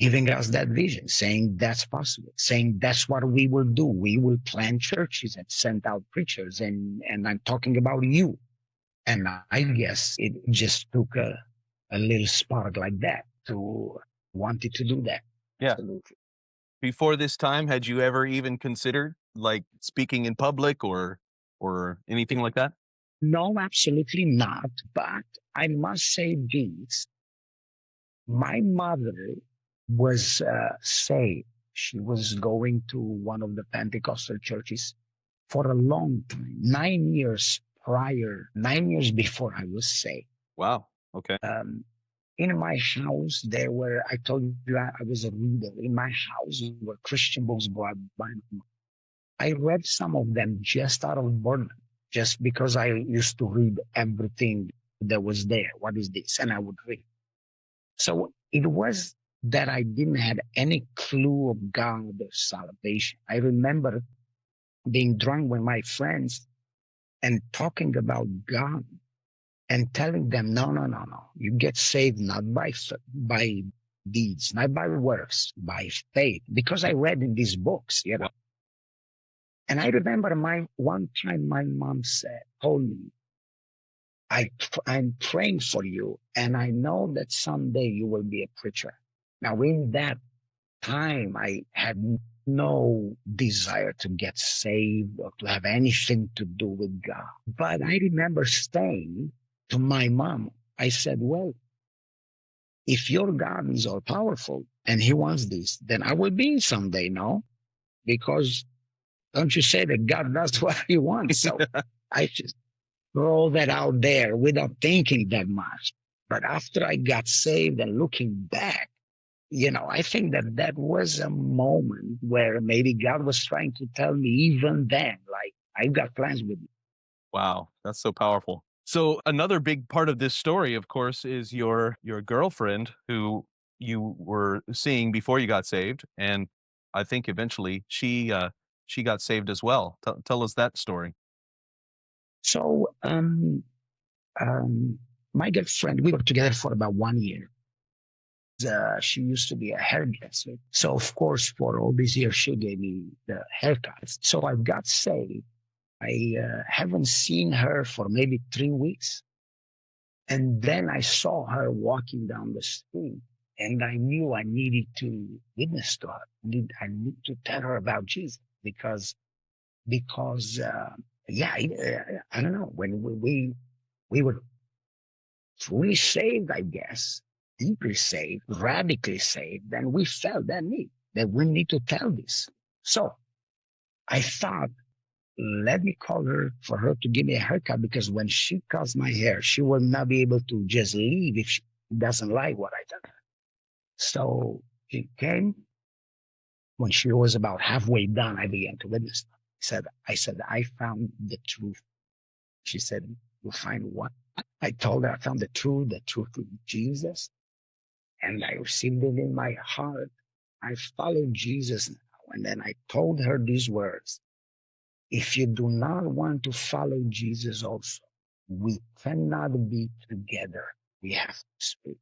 giving us that vision, saying that's possible, saying that's what we will do. We will plant churches and send out preachers, and I'm talking about you. And I guess it just took a little spark like that to wanted to do that. Yeah. Absolutely. Before this time, had you ever even considered like speaking in public or anything like that? No, absolutely not. But I must say this. My mother was saved. She was going to one of the Pentecostal churches for a long time, 9 years prior, 9 years before I was saved. Wow. Okay. In my house, I told you I was a reader. In my house were Christian books brought by my mom. I read some of them just out of boredom, just because I used to read everything that was there. What is this? And I would read. So it was that I didn't have any clue of God or salvation. I remember being drunk with my friends and talking about God and telling them, no. You get saved not by deeds, not by works, by faith. Because I read in these books, Wow. And I remember one time my mom told me, I'm praying for you, and I know that someday you will be a preacher. Now, in that time, I had no desire to get saved or to have anything to do with God. But I remember saying to my mom, I said, well, if your God is all powerful and he wants this, then I will be someday, no? Because don't you say that God does what he wants? So I just throw that out there without thinking that much. But after I got saved and looking back, I think that was a moment where maybe God was trying to tell me even then, like, I've got plans with you. Wow, that's so powerful. So another big part of this story, of course, is your girlfriend who you were seeing before you got saved, and I think eventually she got saved as well. Tell us that story. So, my girlfriend, we were together for about 1 year. She used to be a hairdresser. So, of course, for all these years, she gave me the haircuts. So I got saved. I haven't seen her for maybe 3 weeks. And then I saw her walking down the street, and I knew I needed to witness to her. I need to tell her about Jesus because I don't know, when we were truly saved, I guess, deeply saved, radically saved, then we felt that need, that we need to tell this. So I thought, let me call her for her to give me a haircut, because when she cuts my hair, she will not be able to just leave if she doesn't like what I tell her. So she came. When she was about halfway done, I began to witness. I said, I found the truth. She said, you find what? I told her I found the truth is Jesus. And I received it in my heart. I follow Jesus now. And then I told her these words. If you do not want to follow Jesus also, we cannot be together. We have to speak.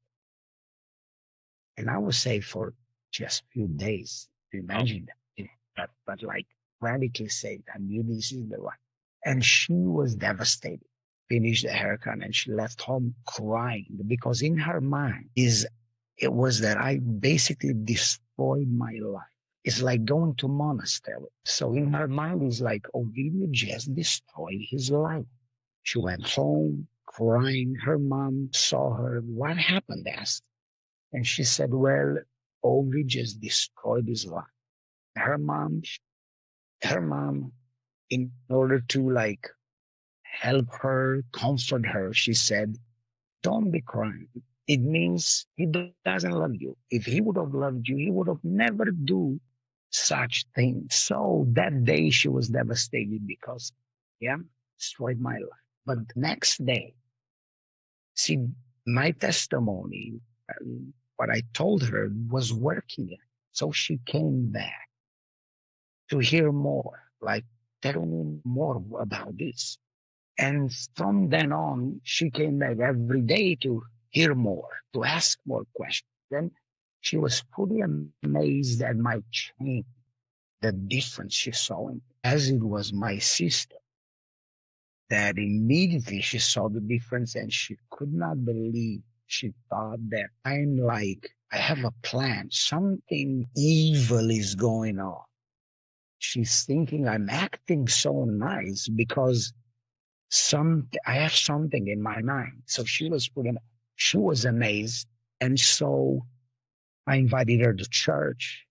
And I was saved for just a few days. Imagine that. But like radically saved. I knew this is the one. And she was devastated. Finished the haircut and she left home crying, because in her mind is It was that I basically destroyed my life. It's like going to monastery. So in her mind, it's like Ovidiu just destroyed his life. She went home crying. Her mom saw her. What happened? Asked. And she said, well, Ovi just destroyed his life. Her mom, in order to like help her, comfort her, she said, don't be crying. It means he doesn't love you. If he would have loved you, he would have never do such things. So that day she was devastated because, yeah, destroyed my life. But the next day, see, my testimony, what I told her was working. So she came back to hear more, like, tell me more about this. And from then on, she came back every day to hear more, to ask more questions. Then she was fully amazed at my change, the difference she saw in me. As it was my sister, that immediately she saw the difference and she could not believe. She thought that I have a plan. Something evil is going on. She's thinking I'm acting so nice because I have something in my mind. So she was amazed. And so I invited her to church.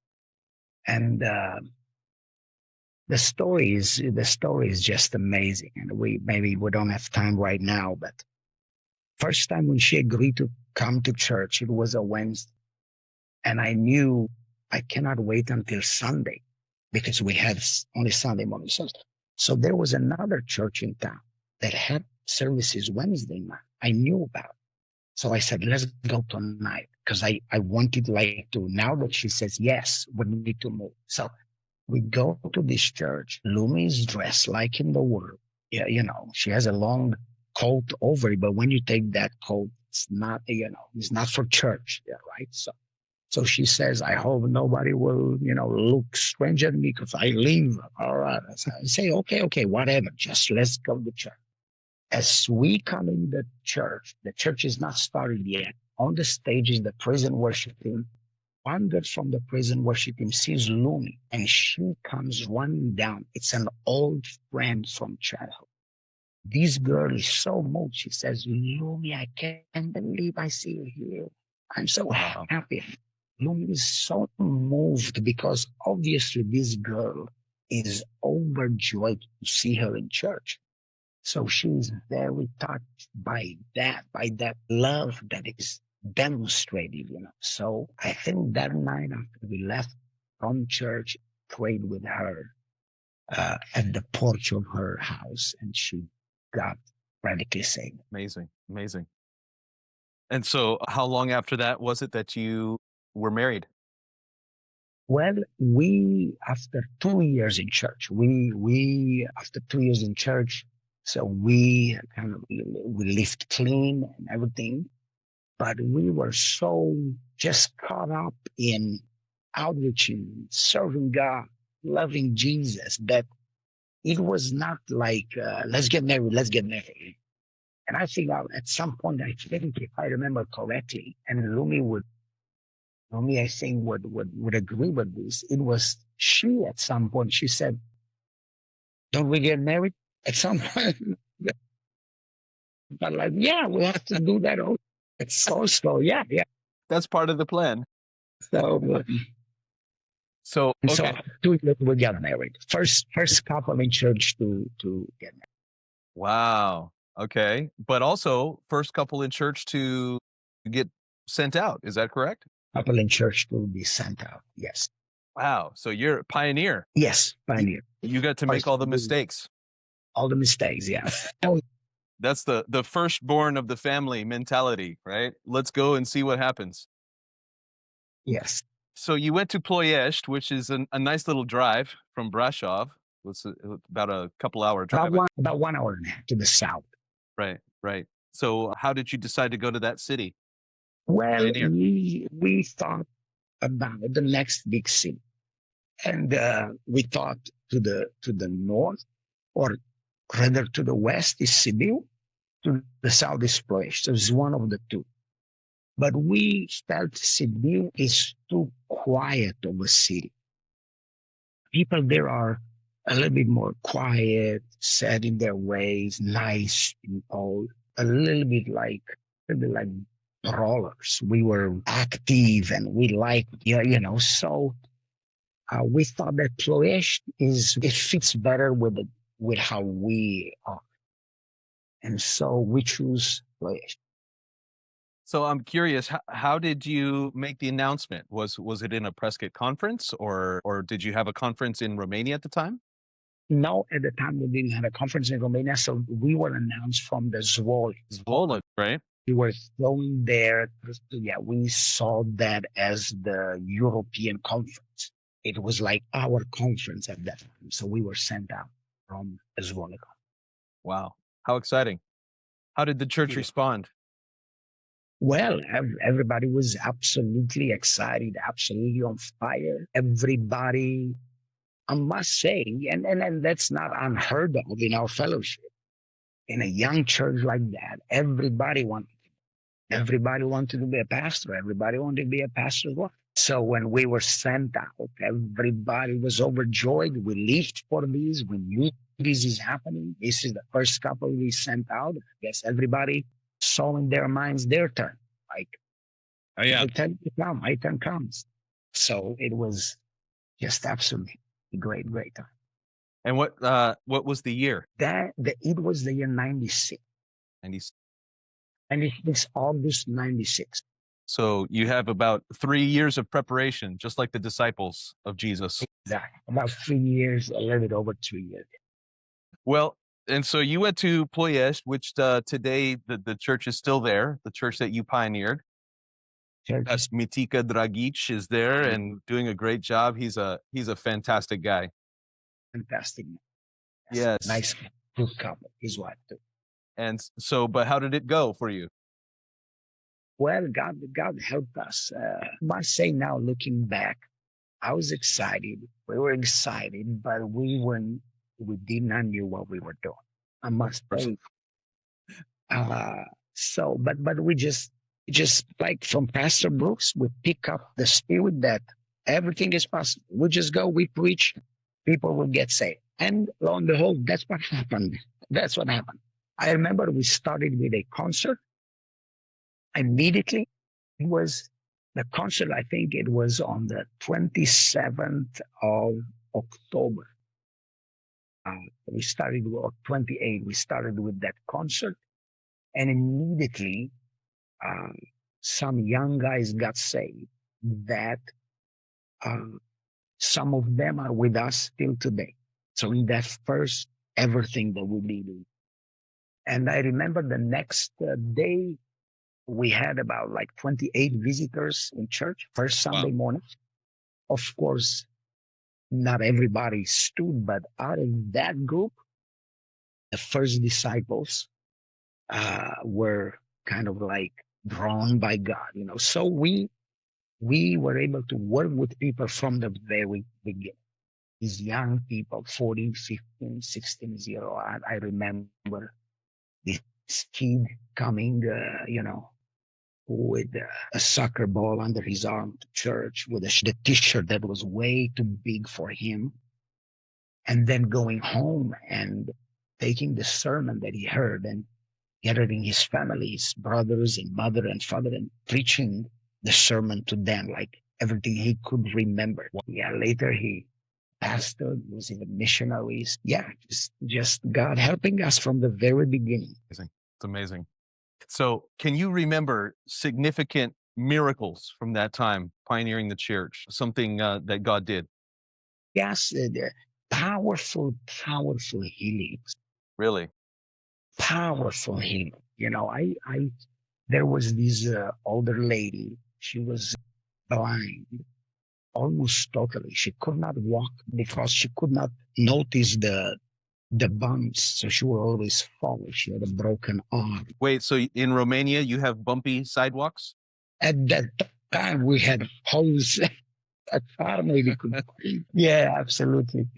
And the story is just amazing. And maybe we don't have time right now, but first time when she agreed to come to church, it was a Wednesday. And I knew I cannot wait until Sunday because we had only Sunday morning service. So there was another church in town that had services Wednesday night. I knew about it. So I said, let's go tonight because I wanted to, now that she says yes, we need to move. So we go to this church. Lumi is dressed like in the world. Yeah, she has a long coat over it, but when you take that coat, it's not, it's not for church. Yeah, right? So she says, I hope nobody will, look strange at me because I leave. All right. So I say, okay, whatever. Just let's go to church. As we come in the church is not started yet. On the stage is the prison worship team. One girl from the prison worship team sees Lumi, and she comes running down. It's an old friend from childhood. This girl is so moved. She says, Lumi, I can't believe I see you here. I'm so happy. Lumi is so moved because obviously this girl is overjoyed to see her in church. So she's very touched by that love that is demonstrated, So I think that night after we left from church, prayed with her at the porch of her house, and she got radically saved. Amazing. And so how long after that was it that you were married? Well, after 2 years in church, after 2 years in church, so we lived clean and everything, but we were so just caught up in outreaching, serving God, loving Jesus, that it was not like, let's get married. And I think at some point, I think if I remember correctly, and Lumi, I think would agree with this. It was she at some point, she said, don't we get married at some point? But yeah, we have to do that. It's so, yeah. That's part of the plan. So, So, okay. So 2 years we got married. First couple in church to get married. Wow. Okay. But also first couple in church to get sent out. Is that correct? Couple in church to be sent out. Yes. Wow. So you're a pioneer. Yes, pioneer. You got to make all the mistakes. All the mistakes, yeah. That's the firstborn of the family mentality, right? Let's go and see what happens. Yes. So you went to Ploiești, which is a nice little drive from Brasov. It's about a couple hour drive. About 1 hour and a half to the south. Right. So how did you decide to go to that city? Well, we thought about the next big city, and we thought to the north, or rather to the west is Sibiu, to the south is Ploiești. So it's one of the two. But we felt Sibiu is too quiet of a city. People there are a little bit more quiet, set in their ways, nice people, a little bit like brawlers. We were active and we liked, so we thought that Ploiești it fits better with how we are. And so we choose Ploiești. So I'm curious, how did you make the announcement? Was it in a Prescott conference or did you have a conference in Romania at the time? No, at the time we didn't have a conference in Romania, so we were announced from the Zvoli. Zvola, right? We were thrown there. Yeah, we saw that as the European conference. It was like our conference at that time. So we were sent out from Zvoli. Wow. How exciting. How did the church respond? Well, everybody was absolutely excited, absolutely on fire. Everybody, I must say, and that's not unheard of in our fellowship. In a young church like that, everybody wanted to be a pastor. Everybody wanted to be a pastor's wife. So when we were sent out, everybody was overjoyed. We lived for this. We knew this is happening. This is the first couple we sent out. I guess everybody saw in their minds their turn. Like, Oh yeah. my turn comes. So it was just absolutely a great time. And what was the year? It was the year 96. 96. And it's August 96. So you have about 3 years of preparation, just like the disciples of Jesus. Exactly. About 3 years, a little bit over 2 years. Well, and so you went to Ploiești, which today the church is still there, the church that you pioneered. Yes, Mitica Dragic is there and doing a great job. He's a fantastic guy. Fantastic. Yes. Nice, good couple. His wife too. And so, but how did it go for you? Well, God helped us. I must say now, looking back, I was excited. We were excited, but we did not know what we were doing. I must say. But we just like from Pastor Brooks, we pick up the spirit that everything is possible. We just go, we preach, people will get saved. And lo and behold, that's what happened. That's what happened. I remember we started with a concert. Immediately, the concert, I think it was on the 27th of October. We started with 28. We started with that concert. And immediately, some young guys got saved that some of them are with us till today. So in that first ever thing that we did. And I remember the next day, we had about like 28 visitors in church, first Sunday morning. Of course, not everybody stood, but out of that group, the first disciples were kind of like drawn by God, So we were able to work with people from the very beginning. These young people, 14, 15, 16 years old. I remember this kid coming, with a soccer ball under his arm to church with the t-shirt that was way too big for him. And then going home and taking the sermon that he heard and gathering his family, his brothers and mother and father, and preaching the sermon to them, like everything he could remember. Yeah, later he pastored, was in the missionaries. Yeah, just God helping us from the very beginning. Amazing. It's amazing. So can you remember significant miracles from that time, pioneering the church, something that God did? Yes, powerful healings. Really? Powerful healing. There was this older lady. She was blind, almost totally. She could not walk because she could not notice the bumps. So she would always fall. She had a broken arm. Wait, so in Romania, you have bumpy sidewalks? At that time, we had holes. At far maybe could. Yeah, absolutely.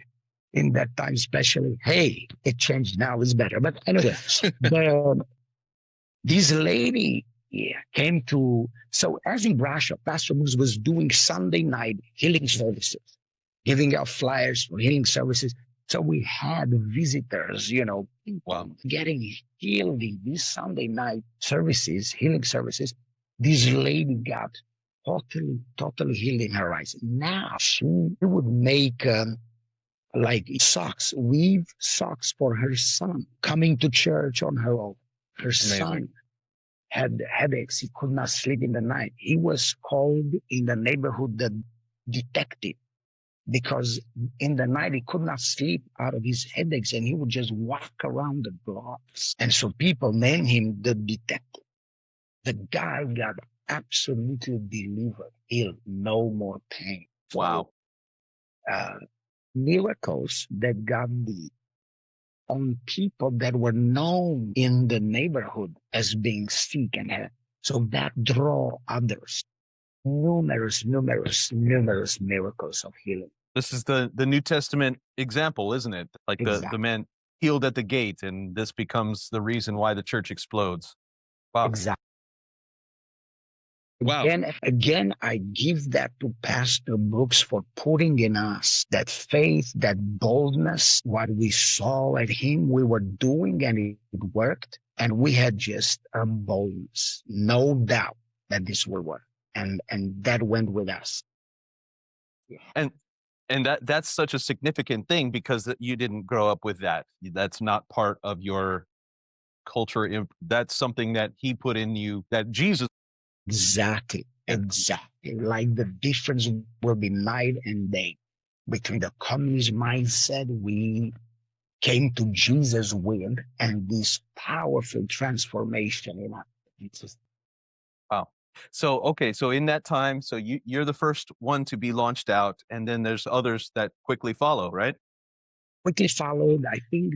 In that time, especially. Hey, it changed now. It's better. But anyway, this lady, came to, so as in Brasov, Pastor Rusu was doing Sunday night healing services, giving out flyers for healing services. So we had visitors, people getting healed in these Sunday night services, healing services. This lady got totally healed in her eyes. Now she would make like socks, weave socks for her son coming to church on her own. Her son had headaches. He could not sleep in the night. He was called in the neighborhood the detective, because in the night he could not sleep out of his headaches, and he would just walk around the blocks. And so people named him the detective. The guy got absolutely delivered, healed, no more pain. Wow. Miracles that God did on people that were known in the neighborhood as being sick and had. So that draw others. Numerous miracles of healing. This is the New Testament example, isn't it? Like Exactly. the man healed at the gate, and this becomes the reason why the church explodes. Wow. Exactly. Wow. Again, I give that to Pastor Brooks for putting in us that faith, that boldness. What we saw at him, we were doing, and it worked. And we had just a boldness, no doubt that this will work. And that went with us. And that's such a significant thing, because you didn't grow up with that. That's not part of your culture. That's something that he put in you, that Jesus. Exactly. Like the difference will be night and day between the communist mindset we came to Jesus with and this powerful transformation in us. Wow. So in that time, so you're the first one to be launched out, and then there's others that quickly follow, right? Quickly followed, I think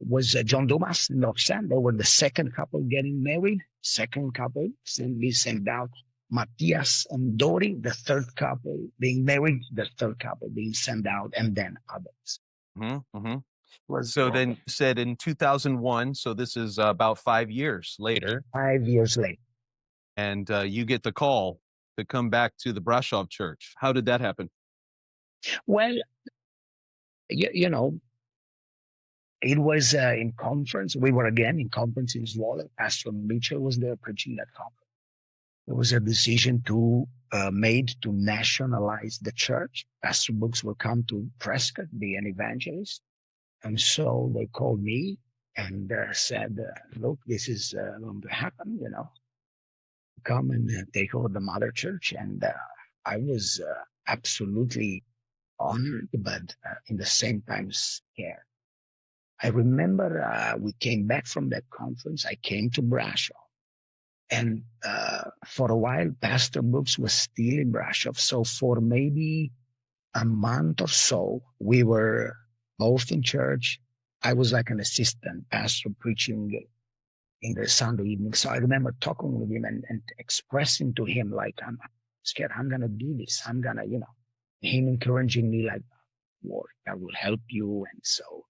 was John Dumas and Roxanne. They were the second couple getting married. Second couple we sent out Matthias and Dori, the third couple being married, the third couple being sent out, and then others. So then you said in 2001, so this is about 5 years later. 5 years later. And you get the call to come back to the Brasov church. How did that happen? Well, it was in conference. We were again in conference in Zwolle. Pastor Mitchell was there preaching that conference. There was a decision made to nationalize the church. Pastor Brooks will come to Prescott, be an evangelist. And so they called me and said, look, this is going to happen, come and take over the mother church. And I was absolutely honored, but in the same time scared. I remember we came back from that conference. I came to Brasov. And for a while, Pastor Brooks was still in Brasov. So for maybe a month or so, we were both in church. I was like an assistant pastor preaching in the Sunday evening. So I remember talking with him and expressing to him, like, I'm scared, I'm going to do this. I'm going to, him encouraging me, like, Lord, I will help you. And so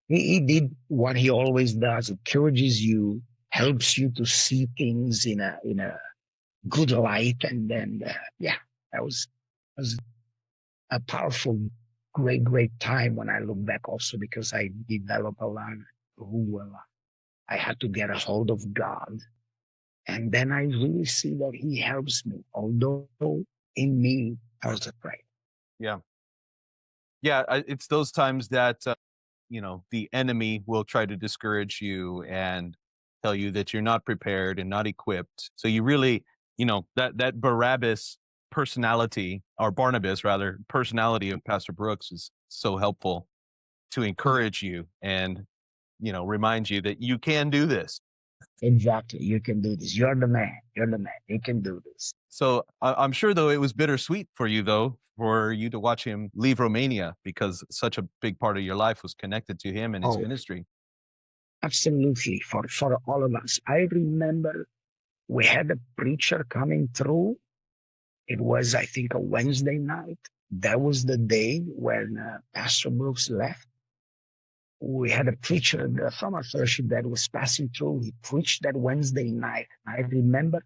he did what he always does. Encourages you, helps you to see things in a good light. And then, that was a powerful, great time when I look back also, because I developed a lot who I had to get a hold of God. And then I really see that he helps me, although in me, I was afraid. Yeah. It's those times that, the enemy will try to discourage you and tell you that you're not prepared and not equipped. So you really, that Barabbas personality, or Barnabas rather, personality of Pastor Brooks is so helpful to encourage you and, remind you that you can do this. Exactly. You can do this. You're the man. You can do this. So I'm sure, though, it was bittersweet for you, for you to watch him leave Romania, because such a big part of your life was connected to him and his ministry. Absolutely. For all of us. I remember we had a preacher coming through. It was, I think, a Wednesday night. That was the day when Pastor Brooks left. we had a preacher from our fellowship that was passing through. He preached that Wednesday night. I remember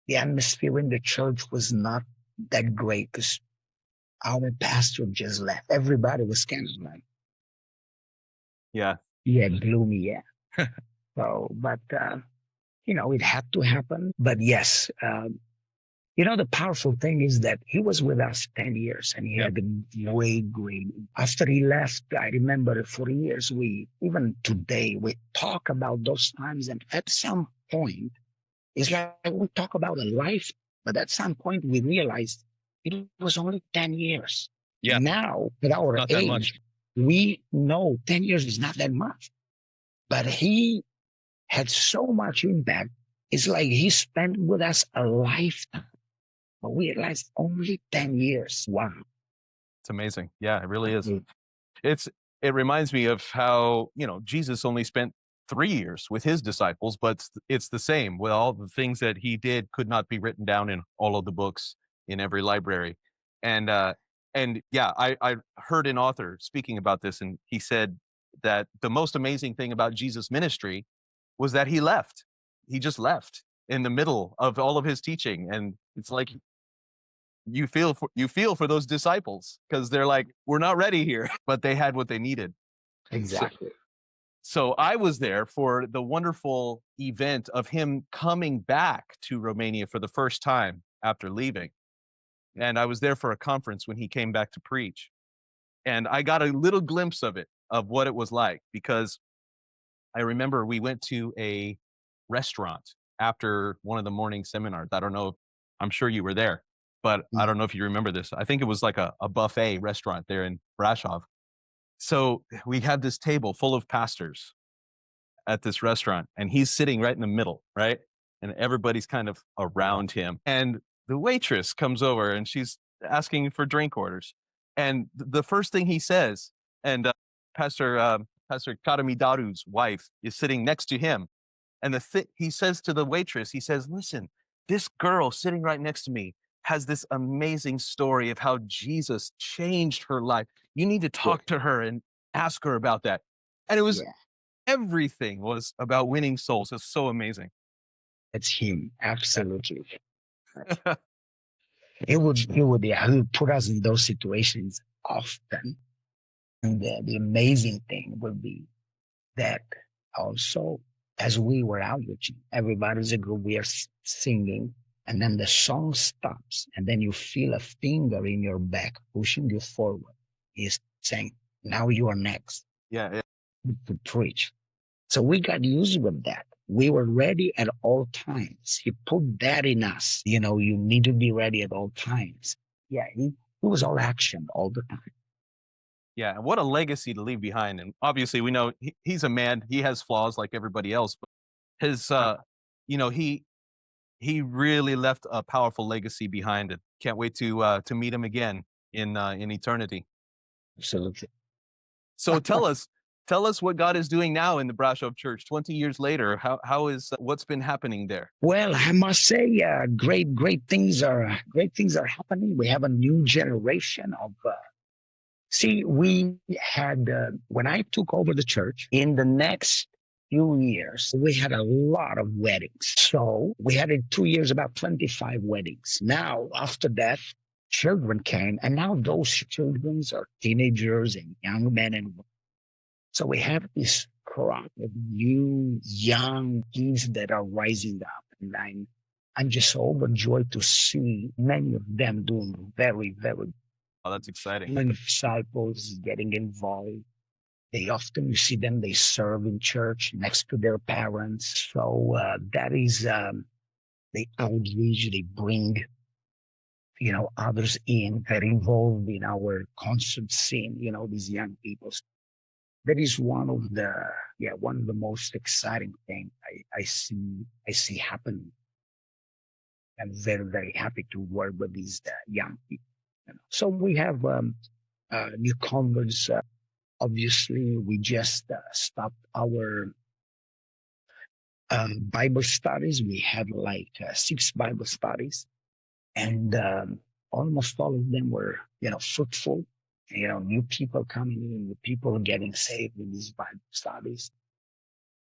the atmosphere in the church was not that great because our pastor just left. Everybody was kind of like, Yeah. gloomy, yeah. So, but, it had to happen. But yes, the powerful thing is that he was with us 10 years and he had a great. After he left, I remember for years, even today, we talk about those times. And at some point, it's like we talk about a life, but at some point we realized it was only 10 years. Yeah. Now, at our Not that age, much. we know 10 years is not that much. But he had so much impact. It's like he spent with us a lifetime. But we realized only 10 years. Wow. It's amazing. Yeah, it really is. It reminds me of how, Jesus only spent 3 years with his disciples, but it's the same. With all the things that he did could not be written down in all of the books in every library. And yeah, I heard an author speaking about this, and he said that the most amazing thing about Jesus' ministry was that he left. He just left in the middle of all of his teaching. And it's like, you feel for those disciples because they're like, we're not ready here, but they had what they needed. Exactly. So I was there for the wonderful event of him coming back to Romania for the first time after leaving. And I was there for a conference when he came back to preach. And I got a little glimpse of it, of what it was like, because I remember we went to a restaurant after one of the morning seminars. I don't know, I'm sure you were there, but I don't know if you remember this. I think it was like a buffet restaurant there in Brasov. So we had this table full of pastors at this restaurant, and he's sitting right in the middle, right? And everybody's kind of around him. And the waitress comes over and she's asking for drink orders. And the first thing he says, and Pastor Karami Daru's wife is sitting next to him. And he says to the waitress, he says, listen, this girl sitting right next to me has this amazing story of how Jesus changed her life. You need to talk to her and ask her about that. And it was, everything was about winning souls. It's so amazing. It's him. Absolutely. He would put us in those situations often. And the amazing thing would be that also, as we were outreaching, everybody's a group, we are singing, and then the song stops, and then you feel a finger in your back pushing you forward. He's saying, now you are next. Yeah. To preach. So we got used with that. We were ready at all times. He put that in us. You need to be ready at all times. Yeah, he was all action all the time. Yeah, and what a legacy to leave behind. And obviously, we know he's a man. He has flaws like everybody else, but his, he really left a powerful legacy behind it. Can't wait to meet him again in eternity. Absolutely. So tell us what God is doing now in the Brasov Church 20 years later. How is what's been happening there? Well, I must say, great things are happening. We have a new generation of. See, we had when I took over the church, in the next few years, we had a lot of weddings. So we had in 2 years about 25 weddings. Now, after that, children came, and now those children are teenagers and young men and women. So we have this crop of new young kids that are rising up, and I'm just overjoyed to see many of them doing very, very. Oh, that's exciting. Many disciples getting involved. They often, you see them, they serve in church next to their parents. So that is the outreach. They bring, others in. They're involved in our concert scene. These young people. That is one of the most exciting things I see happening. I'm very, very happy to work with these young people. So we have new converts. Obviously, we just stopped our Bible studies. We had like 6 Bible studies, and almost all of them were, fruitful. New people coming in, new people getting saved in these Bible studies.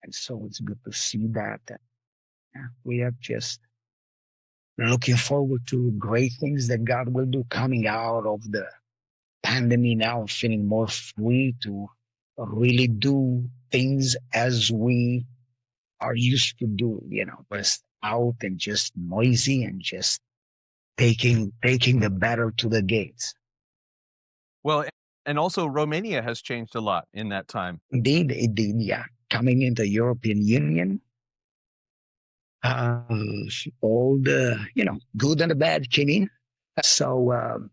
And so it's good to see that. Yeah, we are just looking forward to great things that God will do coming out of the pandemic now, feeling more free to really do things as we are used to do, just out and just noisy and just taking the battle to the gates. Well, and also Romania has changed a lot in that time. Indeed, it did, yeah. Coming into the European Union, all the, good and the bad came in. So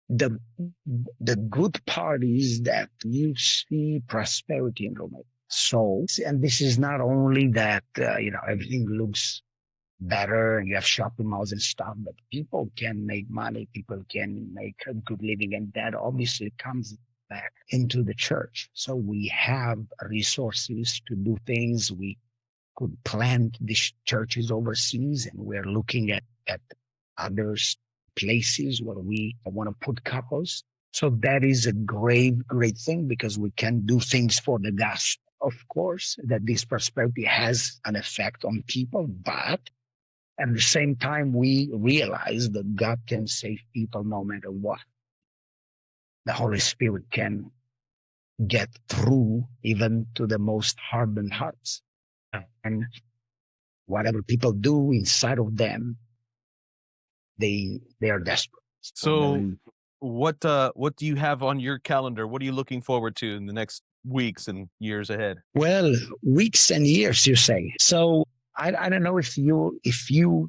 the good part is that you see prosperity in Romania. So, and this is not only that, everything looks better and you have shopping malls and stuff, but people can make money, people can make a good living, and that obviously comes back into the church. So we have resources to do things. We could plant these churches overseas, and we're looking at other places where we want to put couples. So that is a great thing, because we can do things for the gospel. Of course, that this prosperity has an effect on people, but at the same time, we realize that God can save people no matter what. The Holy Spirit can get through even to the most hardened hearts. And whatever people do inside of them, they are desperate. So what do you have on your calendar? What are you looking forward to in the next weeks and years ahead? Well, weeks and years, you say. So I don't know if you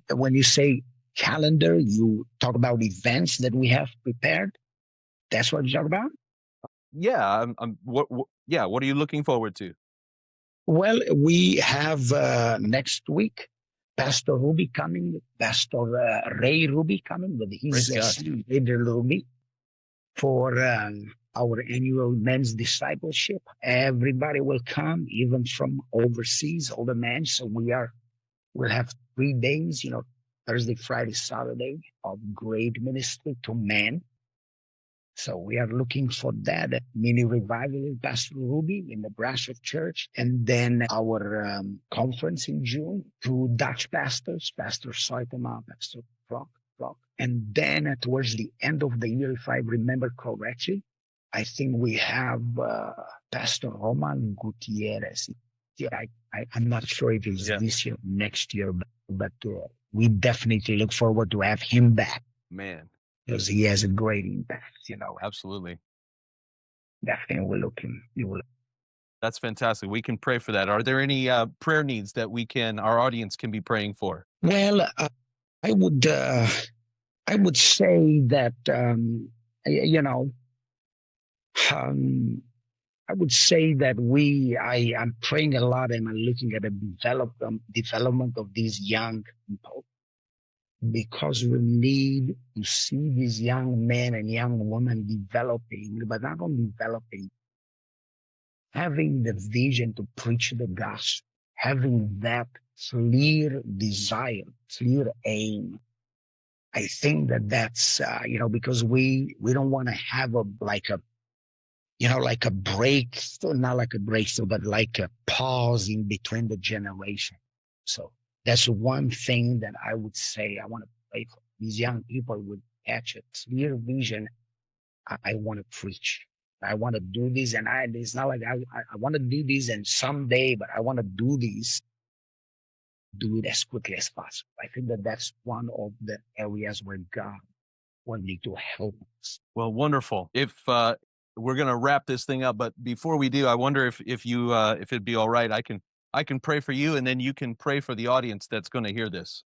when you say calendar, you talk about events that we have prepared. That's what you talk about? Yeah, what are you looking forward to? Well, we have next week Pastor Ruby coming, Pastor Ray Ruby coming with his leader Ruby for our annual men's discipleship. Everybody will come, even from overseas, all the men. So we'll have 3 days, Thursday, Friday, Saturday of great ministry to men. So we are looking for that mini revival with Pastor Ruby in the Brasov church. And then our conference in June, 2 Dutch pastors, Pastor Soitema, Pastor Brock. And then towards the end of the year, if I remember correctly, I think we have Pastor Roman Gutierrez. Yeah, I'm not sure if it's this year, next year, but we definitely look forward to have him back. Man. Because he has a great impact, Absolutely. Definitely we're looking. That's fantastic. We can pray for that. Are there any prayer needs that our audience can be praying for? Well, I would say that, I would say that I'm praying a lot, and I'm looking at the development of these young people, because we need to see these young men and young women developing, but not only developing, having the vision to preach the gospel, having that clear desire, clear aim. I think that's, because we don't want to have a break, not like a breakthrough, but like a pause in between the generation. So that's one thing that I would say I want to pray for. These young people would catch a clear vision. I want to preach. I want to do this, and it's not like I want to do this and someday, but I want to do it as quickly as possible. I think that's one of the areas where God will need to help us. Well, wonderful. If we're going to wrap this thing up, but before we do, I wonder if it'd be all right. I can pray for you, and then you can pray for the audience that's going to hear this.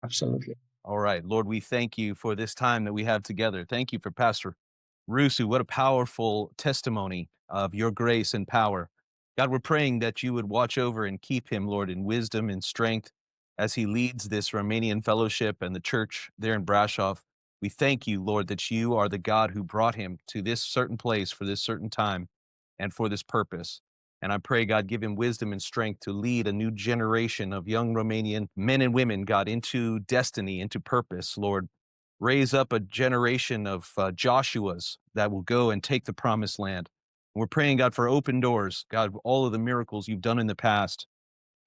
Absolutely. All right, Lord, we thank you for this time that we have together. Thank you for Pastor Rusu. What a powerful testimony of your grace and power. God, we're praying that you would watch over and keep him, Lord, in wisdom and strength as he leads this Romanian fellowship and the church there in Brasov. We thank you, Lord, that you are the God who brought him to this certain place for this certain time and for this purpose. And I pray, God, give him wisdom and strength to lead a new generation of young Romanian men and women, God, into destiny, into purpose, Lord. raise up a generation of Joshuas that will go and take the promised land. We're praying, God, for open doors. God, all of the miracles you've done in the past,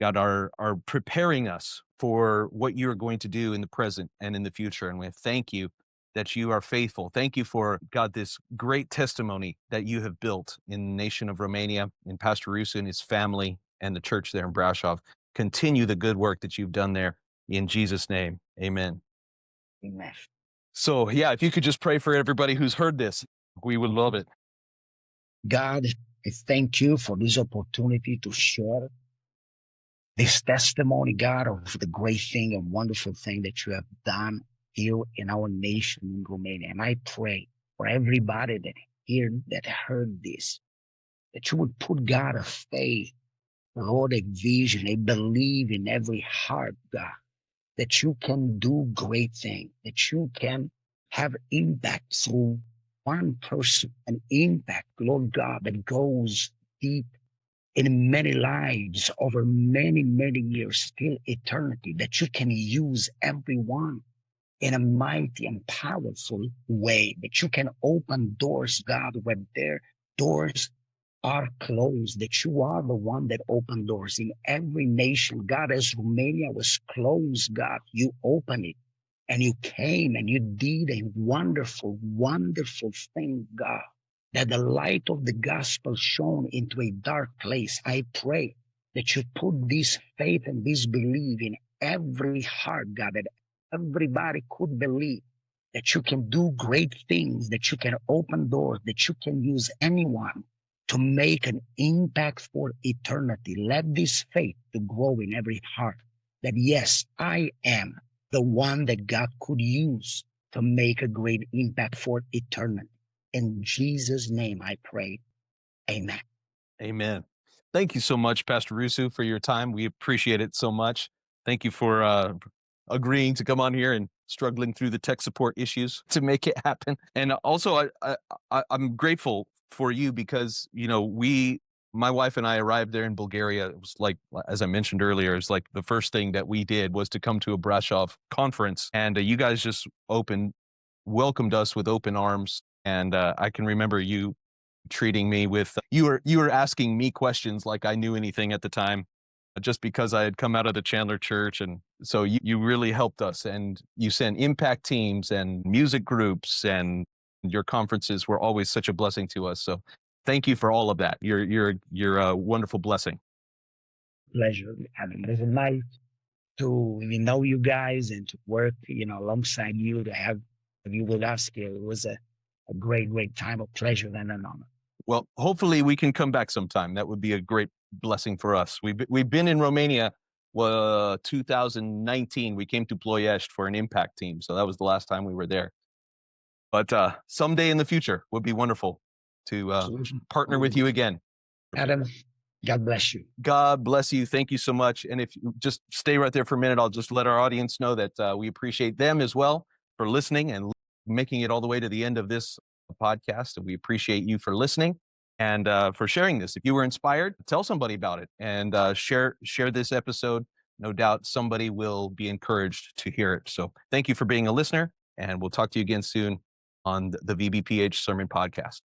God, are preparing us for what you are going to do in the present and in the future. And we thank you that you are faithful. Thank you for, God, this great testimony that you have built in the nation of Romania, in Pastor Rusu and his family and the church there in Brasov. Continue the good work that you've done there. In Jesus' name, amen. Amen. So, yeah, if you could just pray for everybody who's heard this, we would love it. God, I thank you for this opportunity to share this testimony, God, of the great thing and wonderful thing that you have done here in our nation in Romania. And I pray for everybody that heard this, that you would put, God, a faith, Lord, a vision, a belief in every heart, God, that you can do great things, that you can have impact through one person, an impact, Lord God, that goes deep in many lives over many, many years, till eternity, that you can use everyone in a mighty and powerful way, that you can open doors, God, where their doors are closed, that you are the one that opened doors in every nation. God, as Romania was closed, God, you opened it and you came and you did a wonderful, wonderful thing, God, that the light of the gospel shone into a dark place. I pray that you put this faith and this belief in every heart, God, that everybody could believe that you can do great things, that you can open doors, that you can use anyone to make an impact for eternity. Let this faith to grow in every heart, that yes, I am the one that God could use to make a great impact for eternity. In Jesus' name I pray. Amen. Amen. Thank you so much, Pastor Rusu, for your time. We appreciate it so much. Thank you for agreeing to come on here and struggling through the tech support issues to make it happen. And also, I'm grateful for you because, you know, my wife and I arrived there in Bulgaria. It was like, as I mentioned earlier, it's like the first thing that we did was to come to a Brasov conference. And you guys just welcomed us with open arms. And I can remember you treating me with you were asking me questions like I knew anything at the time, just because I had come out of the Chandler Church. And so you really helped us, and you sent impact teams and music groups, and your conferences were always such a blessing to us. So thank you for all of that. You're a wonderful blessing. Pleasure, Adam. It's nice to know you guys and to work, alongside you, to have you with us here. It was a great, great time, a pleasure and an honor. Well, hopefully we can come back sometime. That would be a great blessing for us. We've been in Romania. 2019, we came to Ploiești for an impact team. So that was the last time we were there. But someday in the future would be wonderful to partner with you again. Adam, God bless you. God bless you. Thank you so much. And if you just stay right there for a minute, I'll just let our audience know that we appreciate them as well for listening and making it all the way to the end of this podcast. And we appreciate you for listening and for sharing this. If you were inspired, tell somebody about it and share this episode. No doubt somebody will be encouraged to hear it. So thank you for being a listener, and we'll talk to you again soon on the VBPH Sermon Podcast.